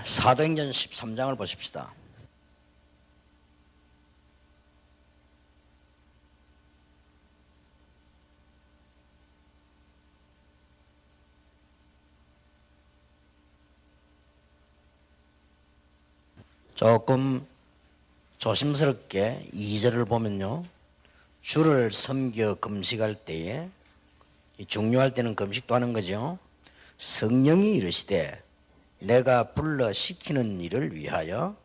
사도행전 13장을 보십시다. 조금 조심스럽게 2절을 보면요, 주를 섬겨 금식할 때에, 중요할 때는 금식도 하는 거죠. 성령이 이르시되 내가 불러 시키는 일을 위하여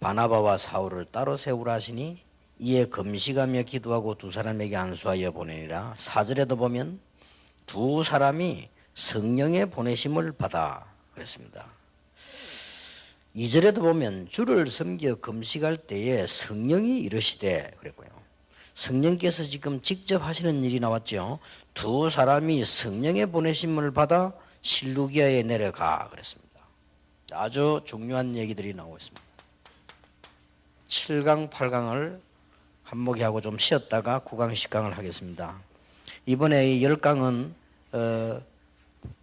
바나바와 사울을 따로 세우라 하시니 이에 금식하며 기도하고 두 사람에게 안수하여 보내니라. 4절에도 보면 두 사람이 성령의 보내심을 받아 그랬습니다. 2절에도 보면 주를 섬겨 금식할 때에 성령이 이르시되 그랬고요. 성령께서 지금 직접 하시는 일이 나왔죠. 두 사람이 성령의 보내심을 받아 실루기아에 내려가 그랬습니다. 아주 중요한 얘기들이 나오고 있습니다. 7강, 8강을 한목이하고 좀 쉬었다가 9강, 10강을 하겠습니다. 이번에 이 10강은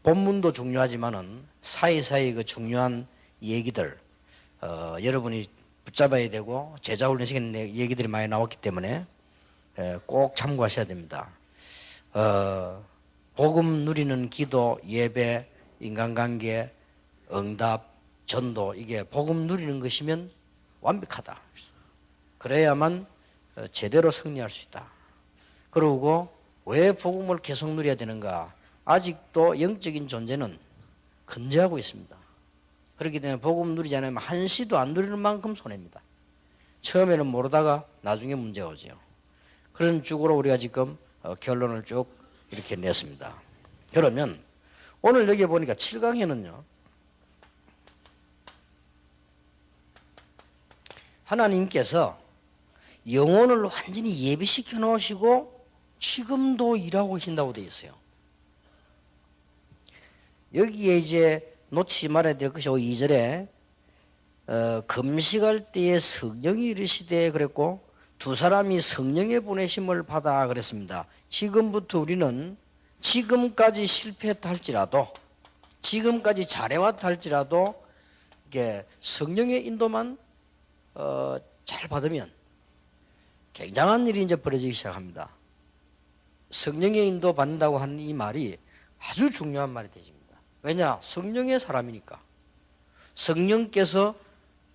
본문도 중요하지만은 사이사이 그 중요한 얘기들 여러분이 붙잡아야 되고 제자훈련 시간에 얘기들이 많이 나왔기 때문에 꼭 참고하셔야 됩니다. 복음 누리는 기도, 예배, 인간관계, 응답, 전도, 이게 복음 누리는 것이면 완벽하다. 그래야만 제대로 승리할 수 있다. 그리고 왜 복음을 계속 누려야 되는가? 아직도 영적인 존재는 건재하고 있습니다. 그렇기 때문에 복음 누리지 않으면 한시도 안 누리는 만큼 손해입니다. 처음에는 모르다가 나중에 문제가 오죠. 그런 쪽으로 우리가 지금 결론을 쭉 이렇게 냈습니다. 그러면 오늘 여기 보니까 7강에는요, 하나님께서 영혼을 완전히 예비시켜 놓으시고 지금도 일하고 계신다고 되어 있어요. 여기에 이제 놓치지 말아야 될 것이 2절에 금식할 때에 성령이 이르시되 그랬고 두 사람이 성령의 보내심을 받아 그랬습니다. 지금부터 우리는 지금까지 실패했다 할지라도, 지금까지 잘해왔다 할지라도 이게 성령의 인도만 잘 받으면 굉장한 일이 이제 벌어지기 시작합니다. 성령의 인도 받는다고 하는 이 말이 아주 중요한 말이 되십니다. 왜냐? 성령의 사람이니까. 성령께서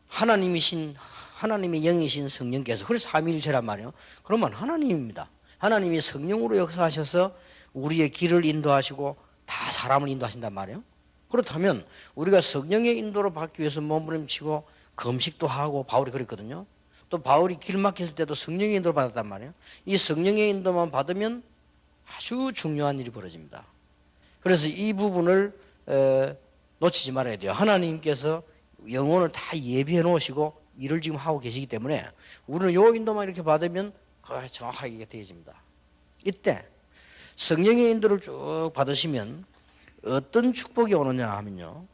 하나님의 영이신 성령께서, 그래서 삼위일체란 말이에요. 그러면 하나님입니다. 하나님이 성령으로 역사하셔서 우리의 길을 인도하시고 다 사람을 인도하신단 말이에요. 그렇다면 우리가 성령의 인도로 받기 위해서 몸부림치고 금식도 하고, 바울이 그랬거든요. 또 바울이 길 막혔을 때도 성령의 인도를 받았단 말이에요. 이 성령의 인도만 받으면 아주 중요한 일이 벌어집니다. 그래서 이 부분을 놓치지 말아야 돼요. 하나님께서 영혼을 다 예비해 놓으시고 일을 지금 하고 계시기 때문에 우리는 요 인도만 이렇게 받으면 정확하게 되어집니다. 이때 성령의 인도를 쭉 받으시면 어떤 축복이 오느냐 하면요,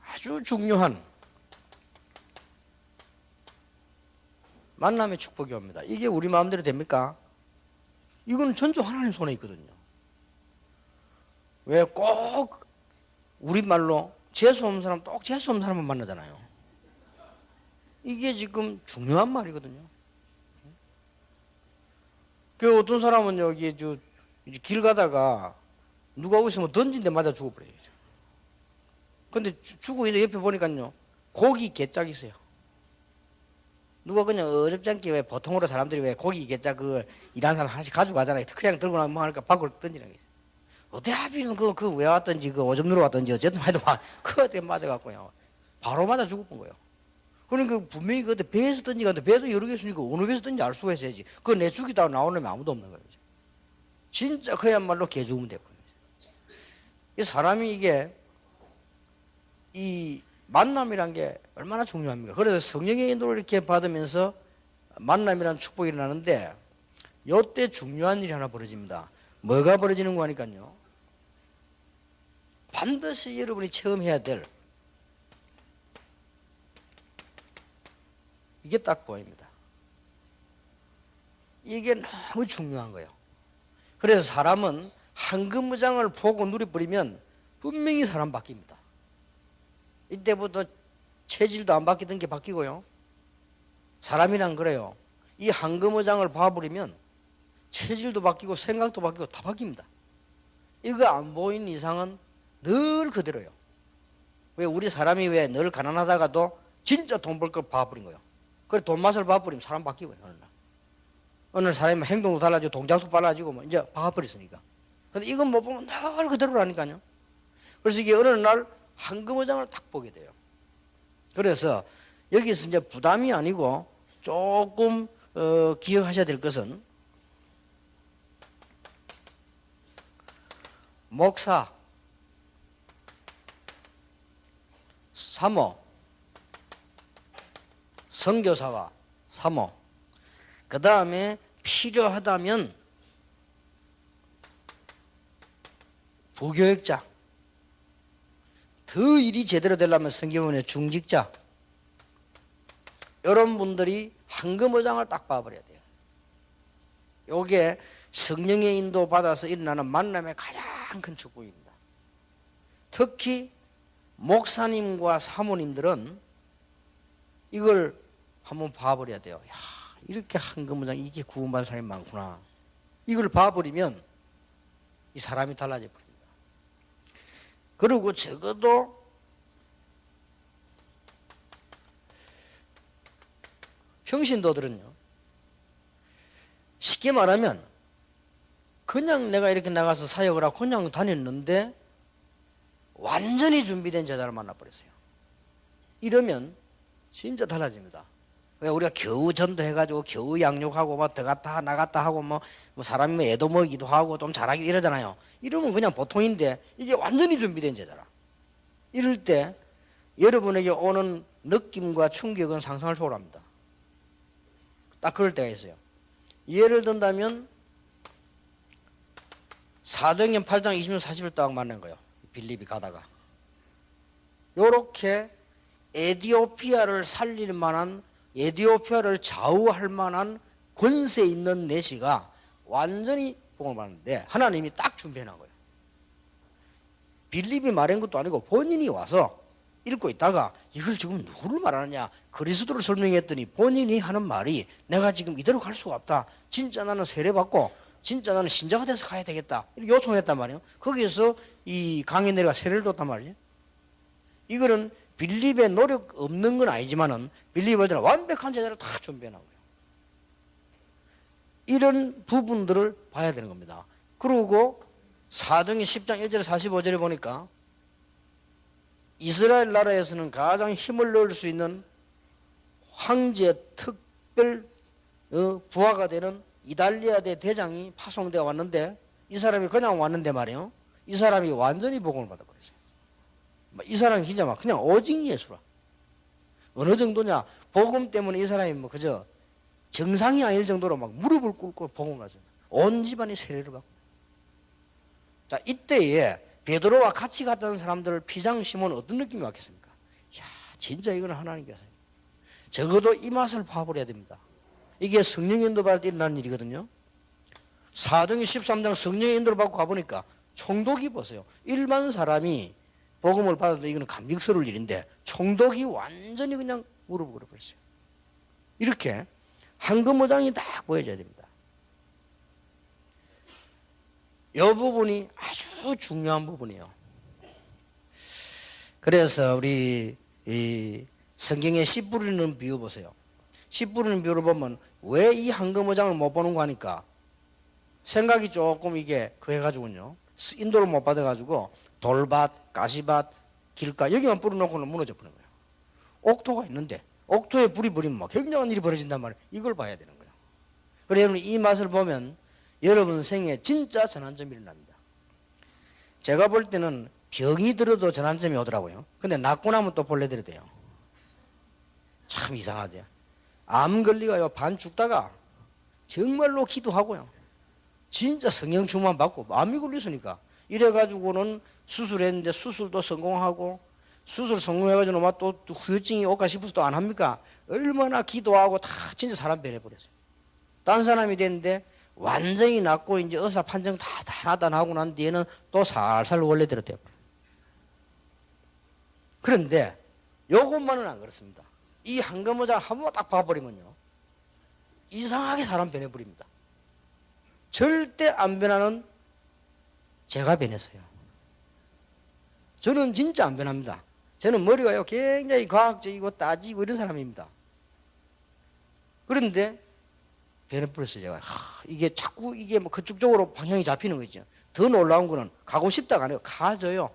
아주 중요한 만남의 축복이 옵니다. 이게 우리 마음대로 됩니까? 이건 전적 하나님 손에 있거든요. 왜 꼭 우리말로 재수없는 사람 꼭 재수없는 사람만 만나잖아요. 이게 지금 중요한 말이거든요. 그 어떤 사람은 여기 길 가다가 누가 오시면 던진 데 맞아 죽어버려요. 근데 죽고 있는데 옆에 보니까요, 고기 개짝 있어요. 누가 그냥 어렵지 않게 왜 보통으로 사람들이 왜 고기 개짝 그걸 일하는 사람 하나씩 가지고 가잖아요. 그냥 들고 나면 뭐 하니까 밖으로 던지는 게 있어요. 어때 하필은 그 왜 왔던지, 그 오줌 누러 왔던지, 어쨌든 하여튼 그 어떻게 맞아갖고요, 바로 맞아 죽었던 거예요. 그러니까 분명히 그때 배에서 던지는데 배도 여러 개 있으니까 어느 배에서 던지 알 수가 있어야지. 그거 내 죽이다가 나오는 놈이 아무도 없는 거예요. 진짜 그야말로 개죽으면 되거든요. 이 사람이 이 만남이란 게 얼마나 중요합니까? 그래서 성령의 인도를 이렇게 받으면서 만남이라는 축복이 일어나는데, 이때 중요한 일이 하나 벌어집니다. 뭐가 벌어지는 거 하니까요, 반드시 여러분이 체험해야 될, 이게 딱 보입니다. 이게 너무 중요한 거예요. 그래서 사람은 황금무장을 보고 누려버리면 분명히 사람 바뀝니다. 이때부터 체질도 안 바뀌던 게 바뀌고요. 사람이란 그래요. 이 황금어장을 봐버리면 체질도 바뀌고 생각도 바뀌고 다 바뀝니다. 이거 안 보이는 이상은 늘 그대로요. 왜 우리 사람이 왜 늘 가난하다가도 진짜 돈 벌 걸 봐버린 거예요. 그래 돈 맛을 봐버리면 사람 바뀌고요. 어느 날 사람이 행동도 달라지고 동작도 빨라지고 뭐 이제 봐버렸으니까. 근데 이건 못 보면 늘 그대로라니까요. 그래서 이게 어느 날 황금어장을 딱 보게 돼요. 그래서 여기서 이제 부담이 아니고 조금 기억하셔야 될 것은 목사, 사모, 선교사와 사모, 그 다음에 필요하다면 부교역자, 더 일이 제대로 되려면 성경원의 중직자, 이런 분들이 황금어장을 딱 봐버려야 돼요. 이게 성령의 인도 받아서 일어나는 만남의 가장 큰 축복입니다. 특히 목사님과 사모님들은 이걸 한번 봐버려야 돼요. 야, 이렇게 황금어장 이게 구원받은 사람이 많구나. 이걸 봐버리면 이 사람이 달라져 버립니다. 그리고 적어도 평신도들은요, 쉽게 말하면 그냥 내가 이렇게 나가서 사역을 하고 그냥 다녔는데 완전히 준비된 제자를 만나버렸어요. 이러면 진짜 달라집니다. 왜 우리가 겨우 전도해가지고 겨우 양육하고 막 들어갔다 나갔다 하고 뭐 사람이 애도 먹이기도 하고 좀 잘하기 이러잖아요. 이러면 그냥 보통인데 이게 완전히 준비된 제자라. 이럴 때 여러분에게 오는 느낌과 충격은 상상을 초월합니다. 딱 그럴 때가 있어요. 예를 든다면 사도행전 8장 20년 40일 딱 만난 거예요. 빌립이 가다가 요렇게 에티오피아를 살릴 만한, 에티오피아를 좌우할 만한 권세 있는 내시가 완전히 복음을 받는데 하나님이 딱 준비해 놓은 거예요. 빌립이 말한 것도 아니고 본인이 와서 읽고 있다가 이걸 지금 누구를 말하느냐, 그리스도를 설명했더니 본인이 하는 말이 내가 지금 이대로 갈 수가 없다. 진짜 나는 세례받고 진짜 나는 신자가 돼서 가야 되겠다. 이렇게 요청했단 말이에요. 거기에서 이 강에 내려가 세례를 뒀단 말이에요. 이거는 빌립의 노력 없는 건 아니지만은 빌립을 완벽한 제자를 다 준비해 놓은 거예요. 이런 부분들을 봐야 되는 겁니다. 그리고 사도행전 10장 1절 45절에 보니까 이스라엘 나라에서는 가장 힘을 넣을 수 있는 황제 특별 부하가 되는 이달리아 대 대장이 파송되어 왔는데 이 사람이 그냥 왔는데 말이에요. 이 사람이 완전히 복음을 받아버렸어요. 이 사람이 진짜 막 그냥 오직 예수라. 어느 정도냐? 복음 때문에 이 사람이 뭐 그저 정상이 아닐 정도로 막 무릎을 꿇고 복음을 가져. 온 집안이 세례를 받고. 자, 이때에 베드로와 같이 갔던 사람들 피장 시몬은 어떤 느낌이 왔겠습니까? 야, 진짜 이건 하나님께서 적어도 이 맛을 봐버려야 됩니다. 이게 성령 인도 받을 때 일어나는 일이거든요. 사도행전 13장 성령 인도를 받고 가보니까 총독이 보세요. 일반 사람이 복음을 받아도 이거는 감격스러울 일인데 총독이 완전히 그냥 무릎을 꿇어버렸어요. 이렇게 황금어장이 딱 보여져야 됩니다. 이 부분이 아주 중요한 부분이에요. 그래서 우리 이 성경에 씨 뿌리는 비유 보세요. 씨 뿌리는 비유를 보면 왜 이 황금어장을 못 보는 거 하니까 생각이 조금 이게 그해가지고요. 인도를 못 받아가지고 돌밭, 가시밭, 길가 여기만 뿌려놓고는 무너져 버리는 거예요. 옥토가 있는데 옥토에 불이 버리면 막 굉장한 일이 벌어진단 말이에요. 이걸 봐야 되는 거예요. 그래서 여러분 이 맛을 보면 여러분 생에 진짜 전환점이 일어납니다. 제가 볼 때는 병이 들어도 전환점이 오더라고요. 근데 낫고 나면 또 본래 들어대요. 참 이상하대요. 암 걸리가요 반 죽다가 정말로 기도하고요. 진짜 성령 충만 받고 암이 걸렸으니까 이래가지고는 수술했는데 수술도 성공하고 수술 성공해가지고 막 또 후유증이 올까 싶어서 또 안 합니까? 얼마나 기도하고 다 진짜 사람 변해버렸어요. 딴 사람이 됐는데 완전히 낫고 이제 의사 판정 다 나타나고 난 뒤에는 또 살살 원래대로 돼버려요. 그런데 요것만은 안 그렇습니다. 이 황금어장을 한번 딱 봐버리면요, 이상하게 사람 변해버립니다. 절대 안 변하는 제가 변했어요. 저는 진짜 안 변합니다. 저는 머리가요 굉장히 과학적이고 따지고 이런 사람입니다. 그런데 변해버렸어요. 제가 이게 자꾸 이게 뭐 그쪽 쪽으로 방향이 잡히는 거죠. 더 놀라운 거는 가고 싶다가 아니고 가져요.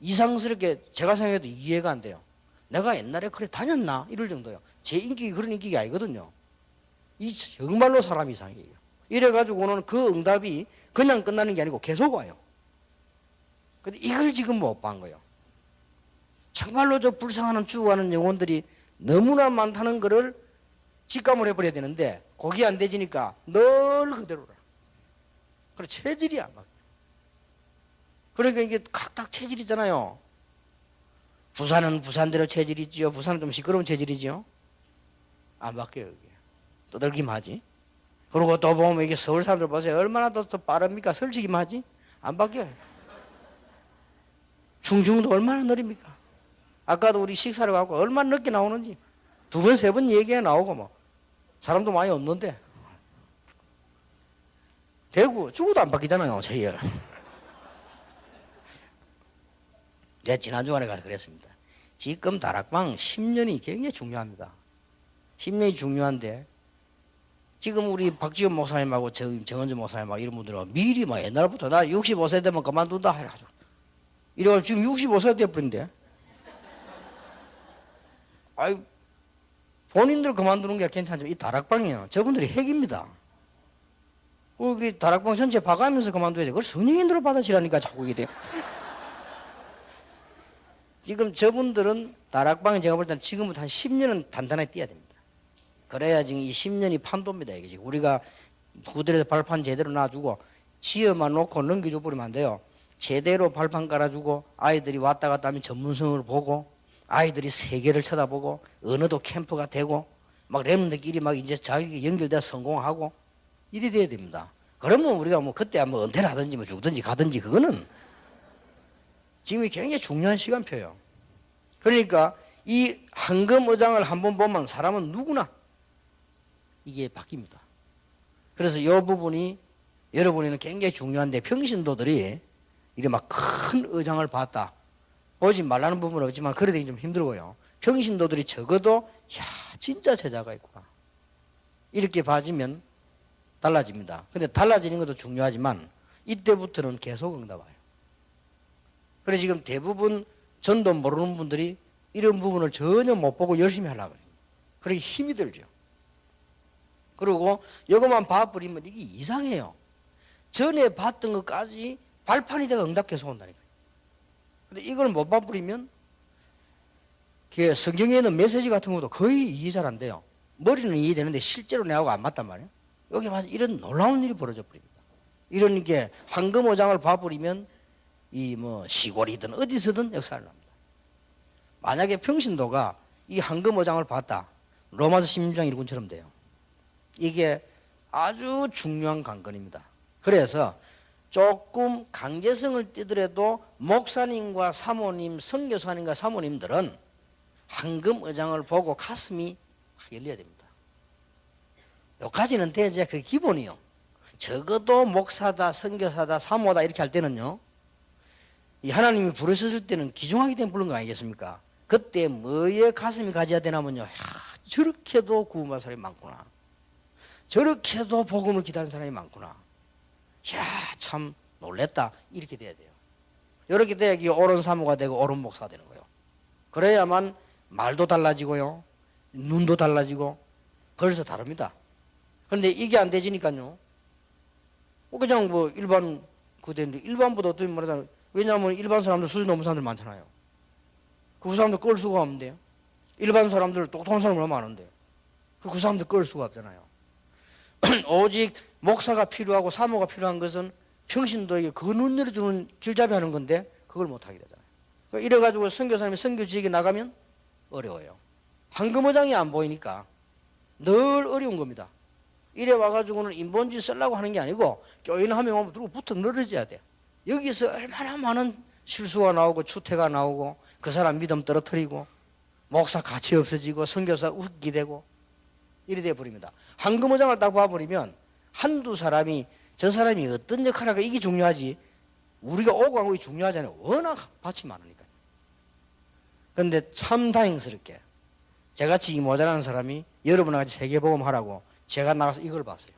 이상스럽게 제가 생각해도 이해가 안 돼요. 내가 옛날에 그래 다녔나 이럴 정도요. 제 인격이 그런 인격이 아니거든요. 이 정말로 사람 이상이에요. 이래가지고는 그 응답이 그냥 끝나는 게 아니고 계속 와요. 근데 이걸 지금 못 본 거예요. 정말로 저 불쌍하는 죽어가는 영혼들이 너무나 많다는 거를 직감을 해버려야 되는데 거기 안 되지니까 늘 그대로라. 그래 체질이 안 맞아요. 그러니까 이게 각각 체질이잖아요. 부산은 부산대로 체질이지요. 부산은 좀 시끄러운 체질이지요. 안 바뀌어요. 이게 떠들기만 하지. 그리고 또 보면 이게 서울 사람들 보세요. 얼마나 더 빠릅니까? 설치기만 하지. 안 바뀌어요. 충청도 얼마나 느립니까? 아까도 우리 식사를 가고 얼마나 늦게 나오는지 2번, 3번 얘기가 나오고 뭐 사람도 많이 없는데 대구 죽어도 안 바뀌잖아요. 저희를. 내가 지난 주간에 가서 그랬습니다. 지금 다락방 10년이 굉장히 중요합니다. 10년이 중요한데 지금 우리 박지원 목사님하고 정은주 목사님하고 이런 분들은 미리 막 옛날부터 나 65세 되면 그만둔다 해가지고 이래가지고 지금 65세가 돼버린대. 아이 본인들 그만두는 게 괜찮지만 이 다락방이에요. 저분들이 핵입니다. 거기 다락방 전체 봐가면서 그만둬야 돼. 그걸 성령인들로 받아치라니까 자꾸 이게 돼요. 지금 저분들은 다락방에 제가 볼 때는 지금부터 한 10년은 단단하게 뛰어야 됩니다. 그래야 지금 이 10년이 판도입니다. 이게 지금 우리가 구들에서 발판 제대로 놔주고 지어만 놓고 넘겨줘 버리면 안 돼요. 제대로 발판 깔아주고 아이들이 왔다 갔다 하면 전문성을 보고 아이들이 세계를 쳐다보고 언어도 캠프가 되고 막 랩런들끼리 막 이제 자기 연결돼 성공하고 이래 돼야 됩니다. 그러면 우리가 뭐 그때 뭐 은퇴를 하든지 뭐 죽든지 가든지 그거는 지금이 굉장히 중요한 시간표예요. 그러니까 이 황금어장을 한번 보면 사람은 누구나 이게 바뀝니다. 그래서 이 부분이 여러분에는 굉장히 중요한데 평신도들이 이래 막 큰 어장을 봤다. 보지 말라는 부분은 없지만 그래 되기 좀 힘들고요. 평신도들이 적어도 야 진짜 제자가 있구나. 이렇게 봐지면 달라집니다. 근데 달라지는 것도 중요하지만 이때부터는 계속 응답 와요. 그래서 지금 대부분 전도 모르는 분들이 이런 부분을 전혀 못 보고 열심히 하려고 해요. 그러기 힘이 들죠. 그리고 이것만 봐버리면 이게 이상해요. 전에 봤던 것까지 발판이 되고 응답 계속 온다니까요. 근데 이걸 못 봐버리면 성경에 있는 메시지 같은 것도 거의 이해 잘 안 돼요. 머리는 이해되는데 실제로 내하고 안 맞단 말이에요. 여기 맞아 이런 놀라운 일이 벌어져 버립니다. 이런 게 황금어장을 봐버리면 이 뭐 시골이든 어디서든 역사를 납니다. 만약에 평신도가 이 황금어장을 봤다. 로마서 16장 1군처럼 돼요. 이게 아주 중요한 관건입니다. 그래서 조금 강제성을 띠더라도 목사님과 사모님, 선교사님과 사모님들은 황금어장을 보고 가슴이 확 열려야 됩니다. 여기까지는 대제 그 기본이요. 적어도 목사다, 선교사다, 사모다 이렇게 할 때는요. 이 하나님이 부르셨을 때는 기중하기 때문에 부른 거 아니겠습니까? 그때 뭐에 가슴이 가져야 되냐면요. 야, 저렇게도 구원받은 사람이 많구나. 저렇게도 복음을 기다리는 사람이 많구나. 야, 참 놀랬다. 이렇게 돼야 돼요. 이렇게 돼야 옳은 사모가 되고 옳은 목사가 되는 거예요. 그래야만 말도 달라지고요. 눈도 달라지고 그래서 다릅니다. 그런데 이게 안 되지니까요. 그냥 뭐 일반 그대인데 일반보다 어떻게 말하자. 왜냐하면 일반 사람들 수준 높은 사람들 많잖아요. 그 사람들 끌 수가 없는데요. 일반 사람들 똑똑한 사람들 너무 많은데 그 사람들 끌 수가 없잖아요. 오직 목사가 필요하고 사모가 필요한 것은 평신도에게 그 눈 열어주는 길잡이 하는 건데 그걸 못하게 되잖아요. 그러니까 이래가지고 선교사님이 선교지역에 나가면 어려워요. 황금어장이 안 보이니까 늘 어려운 겁니다. 이래 와가지고는 인본주의 쓰려고 하는 게 아니고 교인 한 명 오면 들고 붙어 늘어져야 돼요. 여기서 얼마나 많은 실수가 나오고 추태가 나오고 그 사람 믿음 떨어뜨리고 목사 가치 없어지고 선교사 웃기 되고 이래 돼 버립니다. 황금어장을 딱 봐버리면 한두 사람이 저 사람이 어떤 역할을 할까 이게 중요하지 우리가 오고 간 것이 중요하잖아요. 워낙 밭이 많으니까. 그런데 참 다행스럽게 저같이 이 모자라는 사람이 여러분과 같이 세계복음 하라고 제가 나가서 이걸 봤어요.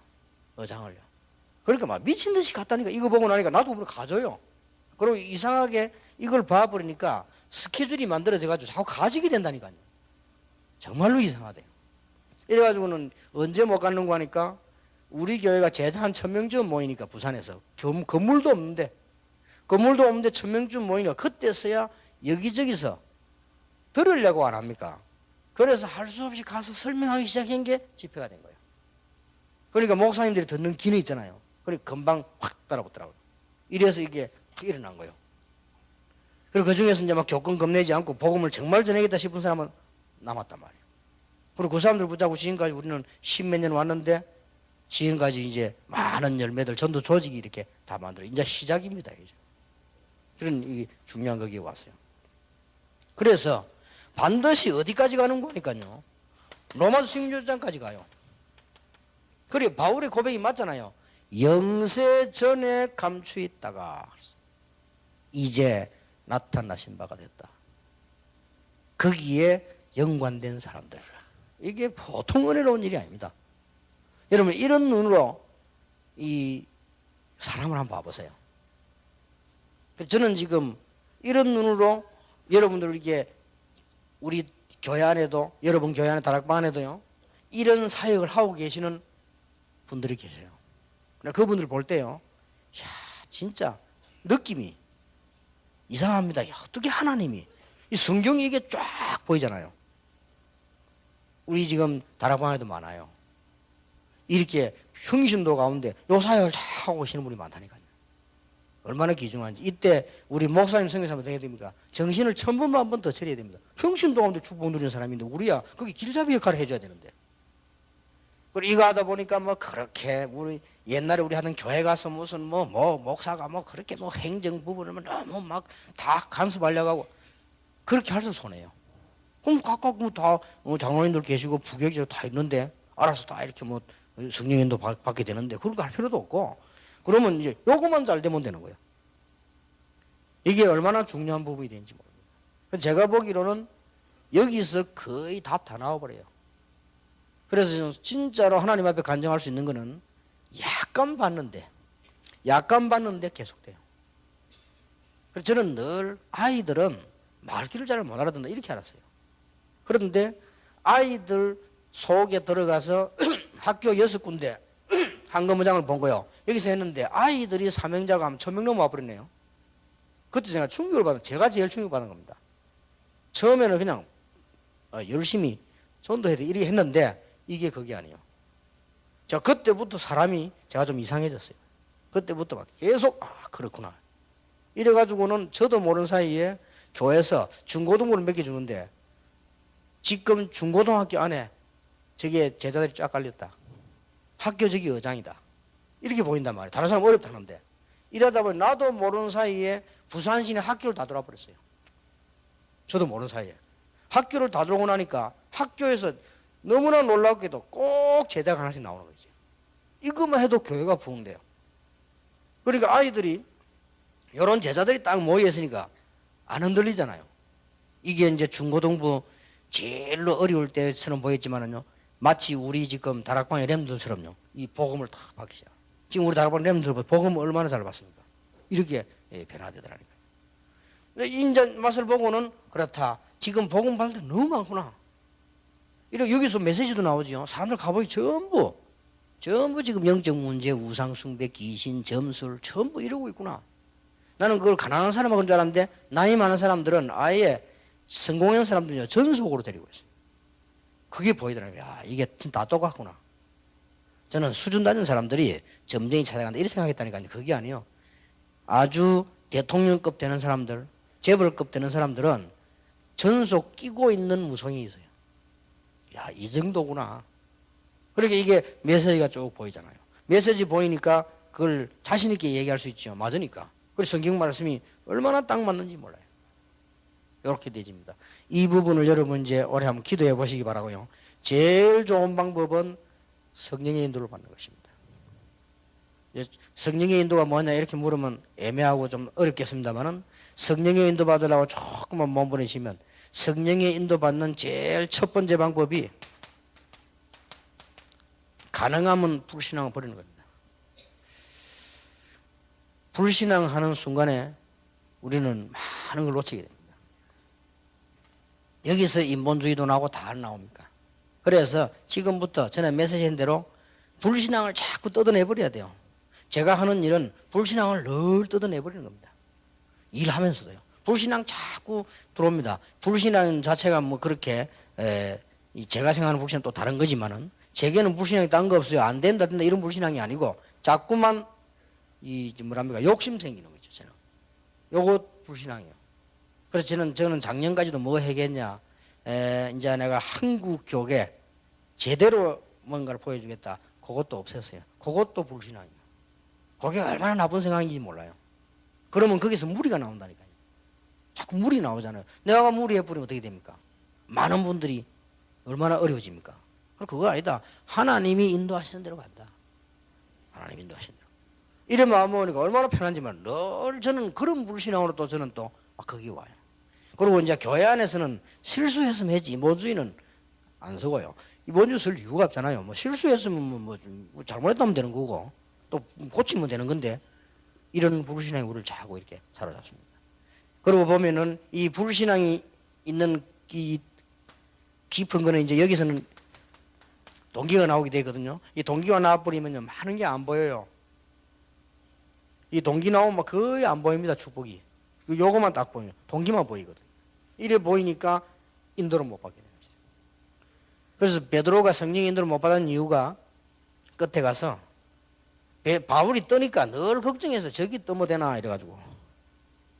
어장을요. 그러니까 막 미친 듯이 갔다니까 이거 보고 나니까 나도 그걸 가져요. 그리고 이상하게 이걸 봐버리니까 스케줄이 만들어져 가지고 자꾸 가지게 된다니까요. 정말로 이상하대요. 이래가지고는 언제 못 갔는고 하니까 우리 교회가 제자 한 1000명쯤 모이니까 부산에서 건물도 없는데 1000명쯤 모이니까 그때서야 여기저기서 들으려고 안 합니까? 그래서 할 수 없이 가서 설명하기 시작한 게 집회가 된 거예요. 그러니까 목사님들이 듣는 기능 있잖아요. 그러니까 금방 확 따라붙더라고요. 이래서 이게 일어난 거예요. 그리고 그 중에서 이제 막 교권 겁내지 않고 복음을 정말 전하겠다 싶은 사람은 남았단 말이에요. 그리고 그 사람들 붙잡고 지금까지 우리는 10몇 년 왔는데 지금까지 이제 많은 열매들 전도 조직이 이렇게 다 만들어. 이제 시작입니다. 이제. 그런 이 중요한 거기에 왔어요. 그래서 반드시 어디까지 가는 거니까요. 로마서 16장까지 가요. 그리고 바울의 고백이 맞잖아요. 영세 전에 감추있다가 이제 나타나신 바가 됐다. 거기에 연관된 사람들. 이게 보통 은혜로운 일이 아닙니다. 여러분 이런 눈으로 이 사람을 한번 봐보세요. 저는 지금 이런 눈으로 여러분들 이게 우리 교회 안에도 여러분 교회 안에 다락방 안에도요 이런 사역을 하고 계시는 분들이 계세요. 그분들 볼 때요, 야 진짜 느낌이 이상합니다. 야, 어떻게 하나님이 이 성경이 이게 쫙 보이잖아요. 우리 지금 다락방 안에도 많아요. 이렇게 흥신도 가운데 요 사역을 잘 하고 계시는 분이 많다니까요. 얼마나 귀중한지. 이때 우리 목사님 선교사면 어떻게 됩니까? 정신을 1000번만 한 번 더 차려야 됩니다. 흥신도 가운데 축복 누리는 사람인데 우리야 거기 길잡이 역할을 해줘야 되는데. 그리고 이거 하다 보니까 뭐 그렇게 우리 옛날에 우리 하던 교회 가서 무슨 뭐 목사가 뭐 그렇게 뭐 행정 부분을 너무 막 다 간섭하려고 하고 그렇게 할 수 손해요. 그럼 각각 뭐 다 장로님들 계시고 부교육자 다 있는데 알아서 다 이렇게 뭐 성령인도 받게 되는데 그런 거 할 필요도 없고 그러면 이제 요거만 잘 되면 되는 거예요. 이게 얼마나 중요한 부분이 되는지 모릅니다. 제가 보기로는 여기서 거의 답 다 나와버려요. 그래서 진짜로 하나님 앞에 간증할 수 있는 거는 약간 봤는데 계속돼요. 그래서 저는 늘 아이들은 말귀를 잘 못 알아듣는다 이렇게 알았어요. 그런데 아이들 속에 들어가서 학교 6군데 황금어장을 본 거예요. 여기서 했는데 아이들이 사명자가 하면 1000명 넘어 와버렸네요. 그때 제가 충격을 받은, 제가 제일 충격받은 겁니다. 처음에는 그냥 열심히 전도해도 이리 했는데 이게 그게 아니에요. 자, 그때부터 사람이 제가 좀 이상해졌어요. 그때부터 막 계속 그렇구나. 이래가지고는 저도 모르는 사이에 교회에서 중고등부를 맡겨주는데 지금 중고등학교 안에 저게 제자들이 쫙 깔렸다. 학교 저기 의장이다. 이렇게 보인단 말이에요. 다른 사람 어렵다는데. 이러다 보니 나도 모르는 사이에 부산시내 학교를 다 돌아버렸어요. 저도 모르는 사이에. 학교를 다 들어오고 나니까 학교에서 너무나 놀랍게도 꼭 제자가 하나씩 나오는 거죠. 이것만 해도 교회가 부흥돼요. 그러니까 아이들이 이런 제자들이 딱 모여 있으니까 안 흔들리잖아요. 이게 이제 중고등부 제일로 어려울 때처럼 보였지만은요, 마치 우리 지금 다락방의 렘들처럼요, 이 복음을 다 받기 시작. 지금 우리 다락방 렘들 복음을 얼마나 잘 받습니까? 이렇게 변화되더라니까요. 인자 맛을 보고는 그렇다. 지금 복음 받을 때 너무 많구나. 이렇게 여기서 메시지도 나오죠. 사람들 가보니 전부 지금 영적 문제, 우상 숭배, 귀신, 점술 전부 이러고 있구나. 나는 그걸 가난한 사람하고 그런 줄 알았는데 나이 많은 사람들은 아예 성공한 사람들은요 전속으로 데리고 있어요. 그게 보이더라고요. 야, 이게 다 똑같구나. 저는 수준 낮은 사람들이 점쟁이 찾아간다 이렇게 생각했다니까요. 그게 아니에요. 아주 대통령급 되는 사람들, 재벌급 되는 사람들은 전속 끼고 있는 무성이 있어요. 야, 이 정도구나. 그러니까 이게 메시지가 쭉 보이잖아요. 메시지 보이니까 그걸 자신 있게 얘기할 수 있죠. 맞으니까. 그래서 성경 말씀이 얼마나 딱 맞는지 몰라요. 이렇게 되집니다. 이 부분을 여러분 이제 올해 한번 기도해 보시기 바라고요. 제일 좋은 방법은 성령의 인도를 받는 것입니다. 성령의 인도가 뭐냐 이렇게 물으면 애매하고 좀 어렵겠습니다만은 성령의 인도 받으려고 조금만 몸부림치면 성령의 인도 받는 제일 첫 번째 방법이 가능하면 불신앙을 버리는 겁니다. 불신앙하는 순간에 우리는 많은 걸 놓치게 됩니다. 여기서 인본주의도 나오고 다 나옵니까? 그래서 지금부터 전에 메시지한 대로 불신앙을 자꾸 뜯어내버려야 돼요. 제가 하는 일은 불신앙을 늘 뜯어내버리는 겁니다. 일하면서도요. 불신앙 자꾸 들어옵니다. 불신앙 자체가 뭐 그렇게 제가 생각하는 불신앙은 또 다른 거지만은 제게는 불신앙이 딴 거 없어요. 안 된다 이런 불신앙이 아니고 자꾸만 뭐랍니까 욕심 생기는 거죠. 저는 요거 불신앙이에요. 그래서 저는 작년까지도 뭐 하겠냐 이제 내가 한국 교계 제대로 뭔가를 보여주겠다. 그것도 없었어요. 그것도 불신앙이에요. 그게 얼마나 나쁜 생각인지 몰라요. 그러면 거기서 무리가 나온다니까요. 자꾸 물이 나오잖아요. 내가 무리해버리면 어떻게 됩니까? 많은 분들이 얼마나 어려워집니까? 그거 아니다. 하나님이 인도하시는 대로 간다. 하나님이 인도하시는 대로. 이래 마음 먹으니까 얼마나 편한지만 늘 저는 그런 불신앙으로 또 저는 또 거기 와요. 그리고 이제 교회 안에서는 실수했으면 했지 인본주의는 안 쓰고요. 인본주의 쓸 이유가 없잖아요. 뭐 실수했으면 뭐 잘못했다면 되는 거고 또 고치면 되는 건데 이런 불신앙이 우리를 자꾸 이렇게 사로잡습니다. 그리고 보면은 이 불신앙이 있는 이 깊은 거는 이제 여기서는 동기가 나오게 되거든요. 이 동기가 나와버리면요 많은 게 안 보여요. 이 동기 나오면 거의 안 보입니다. 축복이. 요거만 딱 보여요. 동기만 보이거든요. 이래 보이니까 인도를 못 받게 됩니다. 그래서 베드로가 성령 인도를 못 받은 이유가 끝에 가서 바울이 떠니까 늘 걱정해서 저기 떠면 되나 이래가지고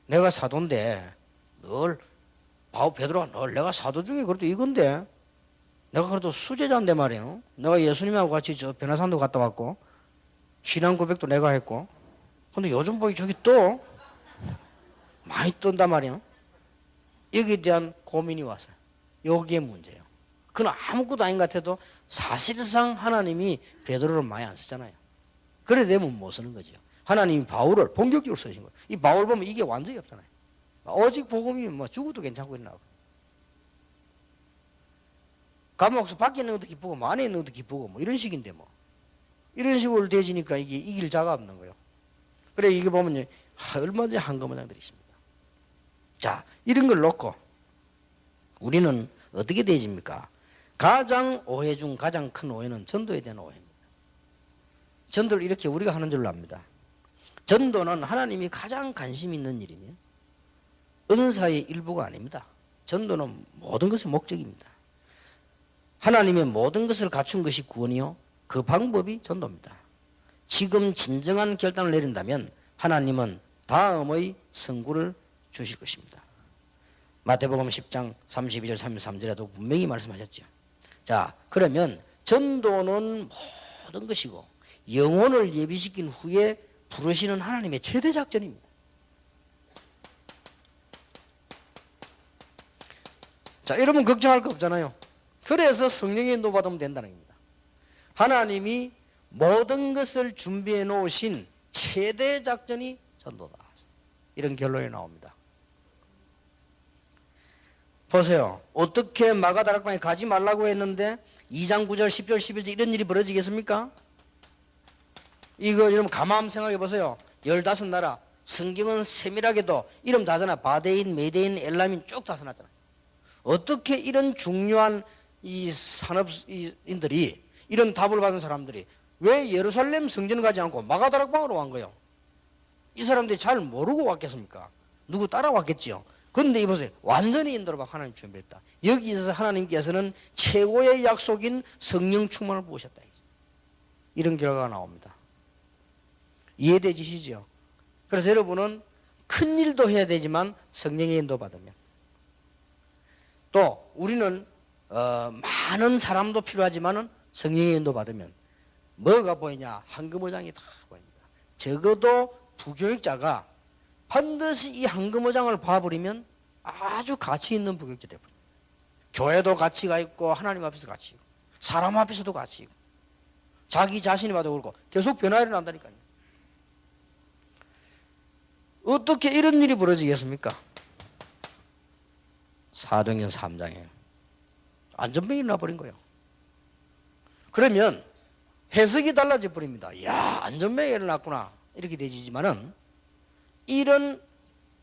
내가 사도인데 늘 베드로가 늘 내가 사도 중에 그래도 이건데 내가 그래도 수제자인데 말이에요. 내가 예수님하고 같이 저 변화산도 갔다 왔고 신앙 고백도 내가 했고 근데 요즘 보기 저기 또 많이 뜬단 말이에요. 여기에 대한 고민이 왔어요. 여기에 문제예요. 그건 아무것도 아닌 것 같아도 사실상 하나님이 베드로를 많이 안 쓰잖아요. 그래 되면 못 쓰는 거죠. 하나님이 바울을 본격적으로 쓰신 거예요. 이 바울 보면 이게 완전히 없잖아요. 오직 복음이면 뭐 죽어도 괜찮고 이러나. 감옥에서 밖에 있는 것도 기쁘고 뭐 안에 있는 것도 기쁘고 뭐 이런 식인데 뭐 이런 식으로 되지니까 이게 이길 자가 없는 거예요. 그래 이게 보면요 얼마든지 한거문장들이 있습니다. 자 이런 걸 놓고 우리는 어떻게 되집니까? 가장 오해 중 가장 큰 오해는 전도에 대한 오해입니다. 전도를 이렇게 우리가 하는 줄로 압니다. 전도는 하나님이 가장 관심 있는 일이며 은사의 일부가 아닙니다. 전도는 모든 것의 목적입니다. 하나님의 모든 것을 갖춘 것이 구원이요 그 방법이 전도입니다. 지금 진정한 결단을 내린다면 하나님은 다음의 선구를 주실 것입니다. 마태복음 10장 32절 33절에도 분명히 말씀하셨죠. 자 그러면 전도는 모든 것이고 영혼을 예비시킨 후에 부르시는 하나님의 최대 작전입니다. 자 여러분 걱정할 거 없잖아요. 그래서 성령의 인도 받으면 된다는 겁니다. 하나님이 모든 것을 준비해 놓으신 최대 작전이 전도다. 이런 결론이 나옵니다. 보세요. 어떻게 마가다락방에 가지 말라고 했는데 2장 9절 10절 11절 이런 일이 벌어지겠습니까? 이거 여러분 가만 생각해 보세요. 15나라 성경은 세밀하게도 이름 다 써놔. 바데인, 메데인, 엘라민 쭉 다 써놨잖아요. 어떻게 이런 중요한 이 산업인들이 이런 답을 받은 사람들이 왜 예루살렘 성전을 가지 않고 마가다락방으로 간 거예요? 이 사람들이 잘 모르고 왔겠습니까? 누구 따라왔겠지요. 그런데 이보세요. 완전히 인도를 받고 하나님 준비했다. 여기서 하나님께서는 최고의 약속인 성령 충만을 부으셨다. 이런 결과가 나옵니다. 이해되시죠? 그래서 여러분은 큰 일도 해야 되지만 성령의 인도 받으면 또 우리는 많은 사람도 필요하지만은 성령의 인도 받으면 뭐가 보이냐? 황금어장이 다 보입니다. 적어도 부교육자가 반드시 이 황금어장을 봐버리면 아주 가치 있는 부격자 되어버려요. 교회도 가치가 있고 하나님 앞에서 가치 있고 사람 앞에서도 가치 있고 자기 자신이 봐도 그렇고 계속 변화가 일어난다니까요. 어떻게 이런 일이 벌어지겠습니까? 사도행전 3장에 안전병이 일어나버린 거예요. 그러면 해석이 달라져 버립니다. 이야, 안전병이 일어났구나 이렇게 되지만은 이런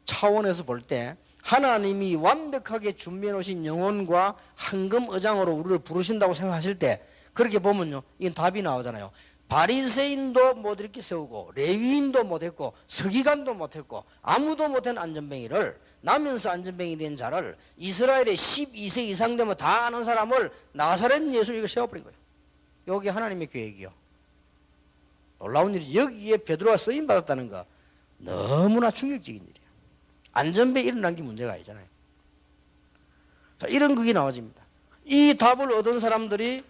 차원에서 볼 때 하나님이 완벽하게 준비해 놓으신 영혼과 황금 의장으로 우리를 부르신다고 생각하실 때 그렇게 보면요, 이건 답이 나오잖아요. 바리새인도 못 이렇게 세우고 레위인도 못했고 서기관도 못했고 아무도 못한 안전뱅이를 나면서 안전뱅이 된 자를 이스라엘의 12세 이상 되면 다 아는 사람을 나사렛 예수 이걸 세워버린 거예요. 여기 하나님의 계획이요. 놀라운 일이지. 여기에 베드로가 쓰임 받았다는 거 너무나 충격적인 일이에요. 안전뱅이 일어난 게 문제가 아니잖아요. 자, 이런 극이 나와집니다. 이 답을 얻은 사람들이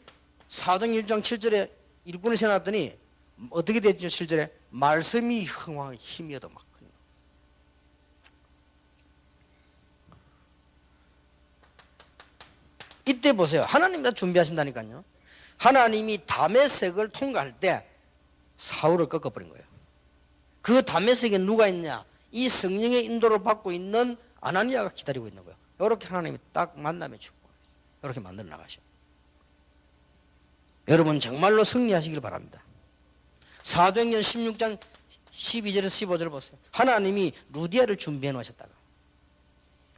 사도행전 1장 7절에 일꾼을 세워놨더니 어떻게 됐죠? 7절에 말씀이 흥황 힘이 얻어 막. 이때 보세요. 하나님이 다 준비하신다니까요. 하나님이 다메섹을 통과할 때 사울을 꺾어버린 거예요. 그 다메섹에 누가 있냐? 이 성령의 인도를 받고 있는 아나니아가 기다리고 있는 거예요. 이렇게 하나님이 딱 만남에 축복, 이렇게 만들어 나가셔. 여러분 정말로 승리하시길 바랍니다. 사도행전 16장 12절에서 15절 보세요. 하나님이 루디아를 준비해 놓으셨다가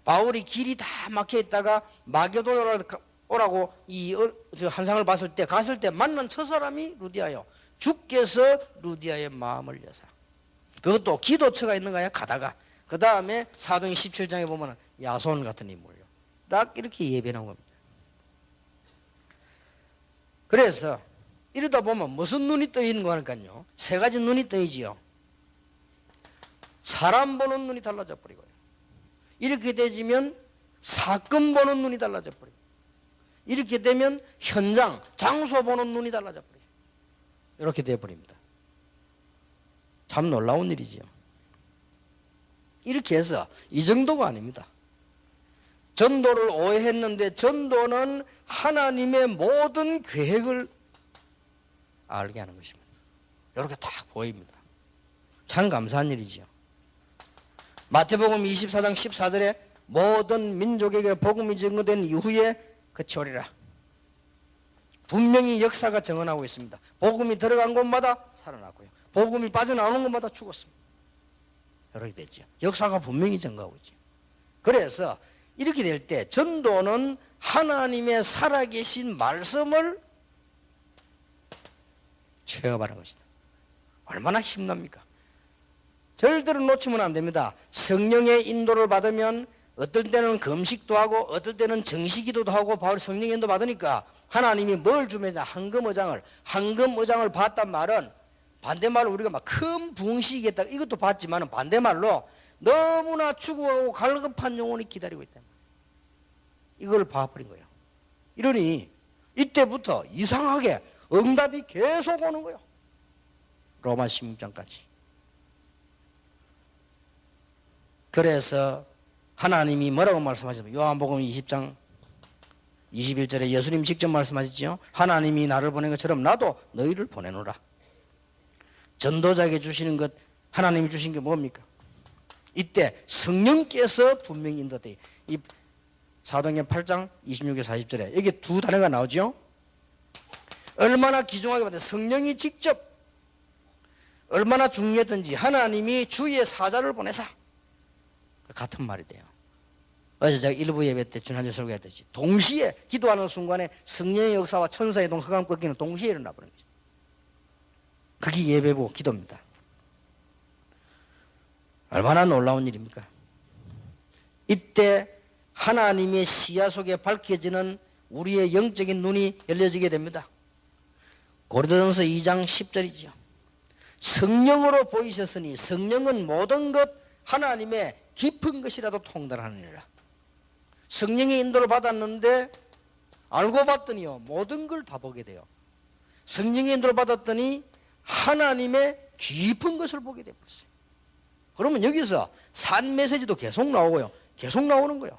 바울이 길이 다 막혀 있다가 마게도냐로 오라고 이 한상을 봤을 때 갔을 때 만난 첫 사람이 루디아요. 주께서 루디아의 마음을 여사. 그것도 기도처가 있는 거야. 가다가 그 다음에 사도행전 17장에 보면 야손 같은 인물이요. 딱 이렇게 예배한 겁니다. 그래서 이러다 보면 무슨 눈이 떠있는 거 하니까요. 세 가지 눈이 떠이지요. 사람 보는 눈이 달라져 버리고요. 이렇게 되지면 사건 보는 눈이 달라져 버리고 이렇게 되면 현장, 장소 보는 눈이 달라져 버리고 이렇게 되어버립니다. 참 놀라운 일이지요. 이렇게 해서 이 정도가 아닙니다. 전도를 오해했는데 전도는 하나님의 모든 계획을 알게 하는 것입니다. 이렇게 딱 보입니다. 참 감사한 일이지요. 마태복음 24장 14절에 모든 민족에게 복음이 증거된 이후에 그치오리라. 분명히 역사가 정언하고 있습니다. 복음이 들어간 곳마다 살아났고요. 복음이 빠져나오는 곳마다 죽었습니다. 이렇게 됐죠. 역사가 분명히 증거하고 있죠. 그래서 이렇게 될 때 전도는 하나님의 살아계신 말씀을 체험하는 것이다. 얼마나 힘납니까? 절대로 놓치면 안 됩니다. 성령의 인도를 받으면 어떨 때는 금식도 하고 어떨 때는 정식기도도 하고 바로 성령의 인도 받으니까 하나님이 뭘 주면 황금의장을 봤단 말은 반대말로 우리가 막 큰 부흥식이겠다 이것도 봤지만 반대말로 너무나 추구하고 갈급한 영혼이 기다리고 있다. 이걸 봐버린 거예요. 이러니 이때부터 이상하게 응답이 계속 오는 거예요. 로마 16장까지. 그래서 하나님이 뭐라고 말씀하셨어요? 요한복음 20장 21절에 예수님 직접 말씀하셨죠. 하나님이 나를 보낸 것처럼 나도 너희를 보내노라. 전도자에게 주시는 것 하나님이 주신 게 뭡니까? 이때 성령께서 분명히 인도돼. 이 사도행전 8장 26절 40절에 여기 두 단어가 나오죠. 얼마나 귀중하게 봤는데 성령이 직접 얼마나 중요했던지 하나님이 주의 사자를 보내사 같은 말이 돼요. 어제 제가 일부 예배 때 지난주 설교했듯이 동시에 기도하는 순간에 성령의 역사와 천사의 동 흑암 꺾이는 동시에 일어나 버린 거죠. 그게 예배고 기도입니다. 얼마나 놀라운 일입니까? 이때 하나님의 시야 속에 밝혀지는 우리의 영적인 눈이 열려지게 됩니다. 고린도전서 2장 10절이죠. 성령으로 보이셨으니 성령은 모든 것 하나님의 깊은 것이라도 통달하느니라. 성령의 인도를 받았는데 알고 봤더니요 모든 걸 다 보게 돼요. 성령의 인도를 받았더니 하나님의 깊은 것을 보게 되었어요. 그러면 여기서 산 메시지도 계속 나오고요. 계속 나오는 거예요.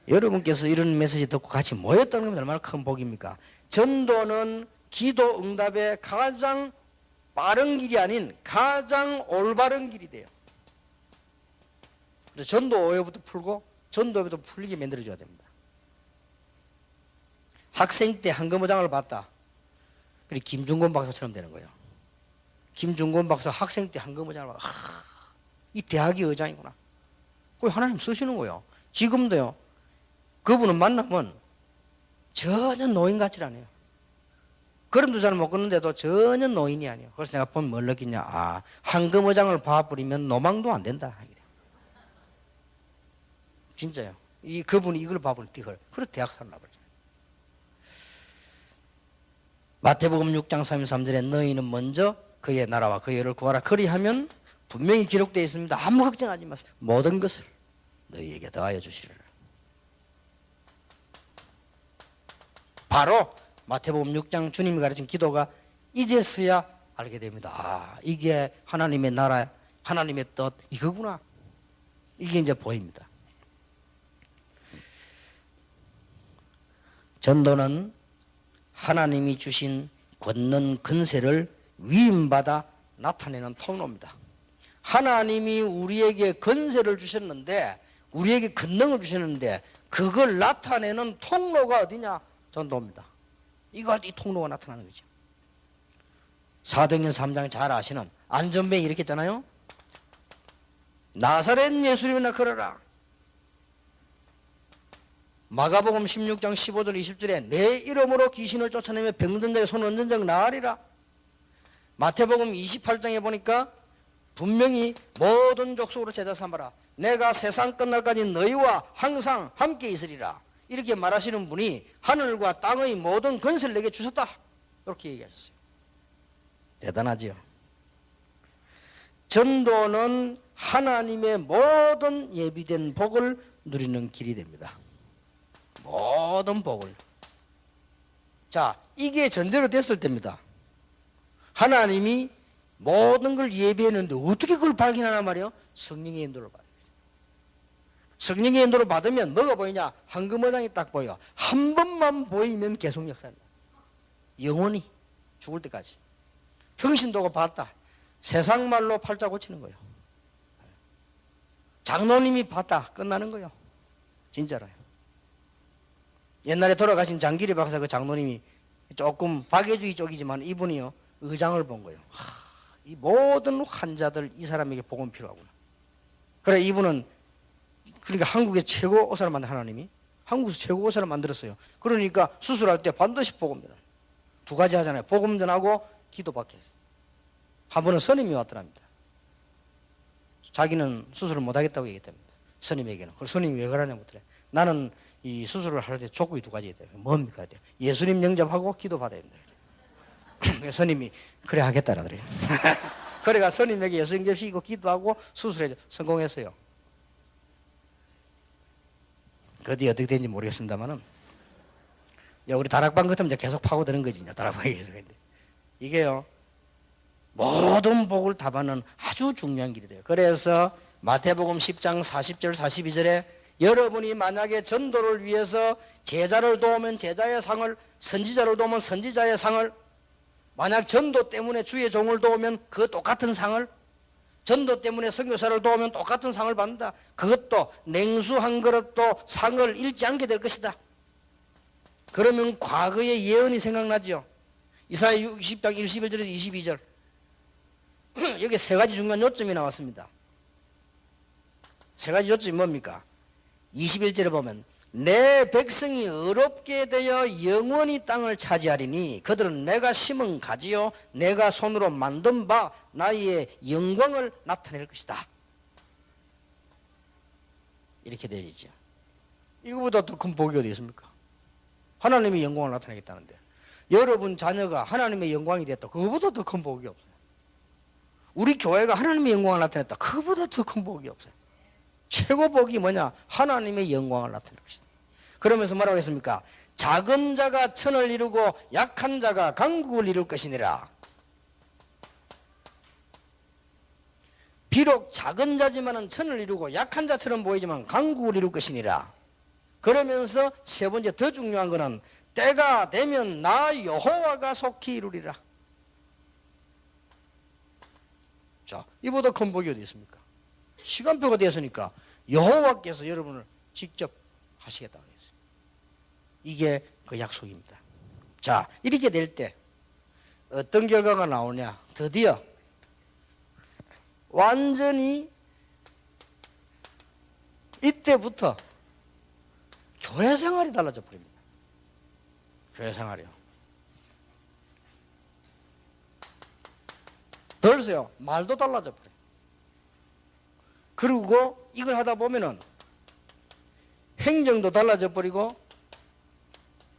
여러분께서 이런 메시지 듣고 같이 모였다는 건 얼마나 큰 복입니까? 전도는 기도 응답의 가장 빠른 길이 아닌 가장 올바른 길이 돼요. 그래서 전도 오해부터 풀고 전도 오해부터 풀리게 만들어줘야 됩니다. 학생 때 한금어장을 봤다. 그리고 김중곤 박사처럼 되는 거예요. 김중곤 박사 학생 때 한금어장을 봤다. 이 대학이 의장이구나. 그걸 하나님 쓰시는 거예요. 지금도요. 그분은 만나면 전혀 노인 같지 않아요. 걸음도 잘 못 걷는데도 전혀 노인이 아니에요. 그래서 내가 보면 뭘 느끼냐. 아, 한금어장을 봐버리면 노망도 안 된다. 진짜요. 그분이 이걸 봐버리면 뛰어요. 그래서 대학 살라버렸어요. 마태복음 6장 33절에 너희는 먼저 그의 나라와 그의 의를 구하라. 그리하면 분명히 기록되어 있습니다. 아무 걱정하지 마세요. 모든 것을 너희에게 더하여 주시리라. 바로 마태복음 6장 주님이 가르친 기도가 이제서야 알게 됩니다. 아, 이게 하나님의 나라, 하나님의 뜻 이거구나. 이게 이제 보입니다. 전도는 하나님이 주신 권능 근세를 위임받아 나타내는 통로입니다. 하나님이 우리에게 권세를 주셨는데, 우리에게 권능을 주셨는데 그걸 나타내는 통로가 어디냐? 전도입니다. 이거 할 때 이 통로가 나타나는 거죠. 사도행전 3장 잘 아시는 안전뱅이 이렇게 했잖아요. 나사렛 예수님이나 걸어라. 마가복음 16장 15절 20절에 내 이름으로 귀신을 쫓아내며 병든 자의 손 얹은 적 나으리라. 마태복음 28장에 보니까 분명히 모든 족속으로 제자 삼아라. 내가 세상 끝날까지 너희와 항상 함께 있으리라. 이렇게 말하시는 분이 하늘과 땅의 모든 권세를 내게 주셨다. 이렇게 얘기하셨어요. 대단하지요. 전도는 하나님의 모든 예비된 복을 누리는 길이 됩니다. 모든 복을. 자, 이게 전제로 됐을 때입니다. 하나님이 모든 걸 예비했는데 어떻게 그걸 발견하란 말이에요? 성령의 인도를 받아요. 성령의 인도를 받으면 뭐가 보이냐? 한금어장이 딱 보여. 한 번만 보이면 계속 역사한다. 영원히 죽을 때까지. 평신도가 봤다. 세상 말로 팔자 고치는 거예요. 장로님이 봤다. 끝나는 거예요. 진짜로요. 옛날에 돌아가신 장기리 박사 그 장로님이 조금 박애주의 쪽이지만 이분이요 의장을 본 거예요. 이 모든 환자들 이 사람에게 복음 필요하구나. 그래 이분은 그러니까 한국의 최고 의사를 만든 하나님이 한국에서 최고 의사를 만들었어요. 그러니까 수술할 때 반드시 복음 전하요. 두 가지 하잖아요. 복음 전하고 기도받게. 한 번은 스님이 왔더랍니다. 자기는 수술을 못하겠다고 얘기했답니다. 스님에게는. 그래서 스님이 왜 그러냐고 묻더래. 나는 이 수술을 할 때 족구이 두 가지 있대요. 뭡니까? 예수님 영접하고 기도받아야 된다. 스님이 그래 하겠다라더래요. 그래가 스님에게 예수 영접시키고 기도하고 수술에 성공했어요. 그 뒤 어떻게 된지 모르겠습니다만은 우리 다락방 같으면 이제 계속 파고드는 거지. 다락방에 계속 했는데 이게요 모든 복을 다 받는 아주 중요한 길이 돼요. 그래서 마태복음 10장 40절 42절에 여러분이 만약에 전도를 위해서 제자를 도우면 제자의 상을, 선지자를 도우면 선지자의 상을, 만약 전도 때문에 주의 종을 도우면 그 똑같은 상을, 전도 때문에 선교사를 도우면 똑같은 상을 받는다. 그것도 냉수 한 그릇도 상을 잃지 않게 될 것이다. 그러면 과거의 예언이 생각나죠. 이사야 60장 21절에서 22절 여기 세 가지 중요한 요점이 나왔습니다. 세 가지 요점이 뭡니까? 21절에 보면 내 백성이 의롭게 되어 영원히 땅을 차지하리니 그들은 내가 심은 가지요 내가 손으로 만든 바 나의 영광을 나타낼 것이다. 이렇게 되어지죠. 이거보다 더 큰 복이 어디 있습니까? 하나님의 영광을 나타내겠다는데 여러분 자녀가 하나님의 영광이 됐다. 그거보다 더 큰 복이 없어요. 우리 교회가 하나님의 영광을 나타냈다. 그거보다 더 큰 복이 없어요. 최고 복이 뭐냐? 하나님의 영광을 나타낼 것이다. 그러면서 뭐라고 했습니까? 작은 자가 천을 이루고 약한 자가 강국을 이룰 것이니라. 비록 작은 자지만은 천을 이루고 약한 자처럼 보이지만 강국을 이룰 것이니라. 그러면서 세 번째 더 중요한 것은 때가 되면 나 여호와가 속히 이루리라. 자, 이보다 큰 복이 어디 있습니까? 시간표가 됐으니까 여호와께서 여러분을 직접 하시겠다고 했어요. 이게 그 약속입니다. 자, 이렇게 될 때 어떤 결과가 나오냐? 드디어 완전히 이때부터 교회 생활이 달라져 버립니다. 교회 생활이요. 덜세요. 말도 달라져 버려요. 그리고 이걸 하다 보면은 행정도 달라져 버리고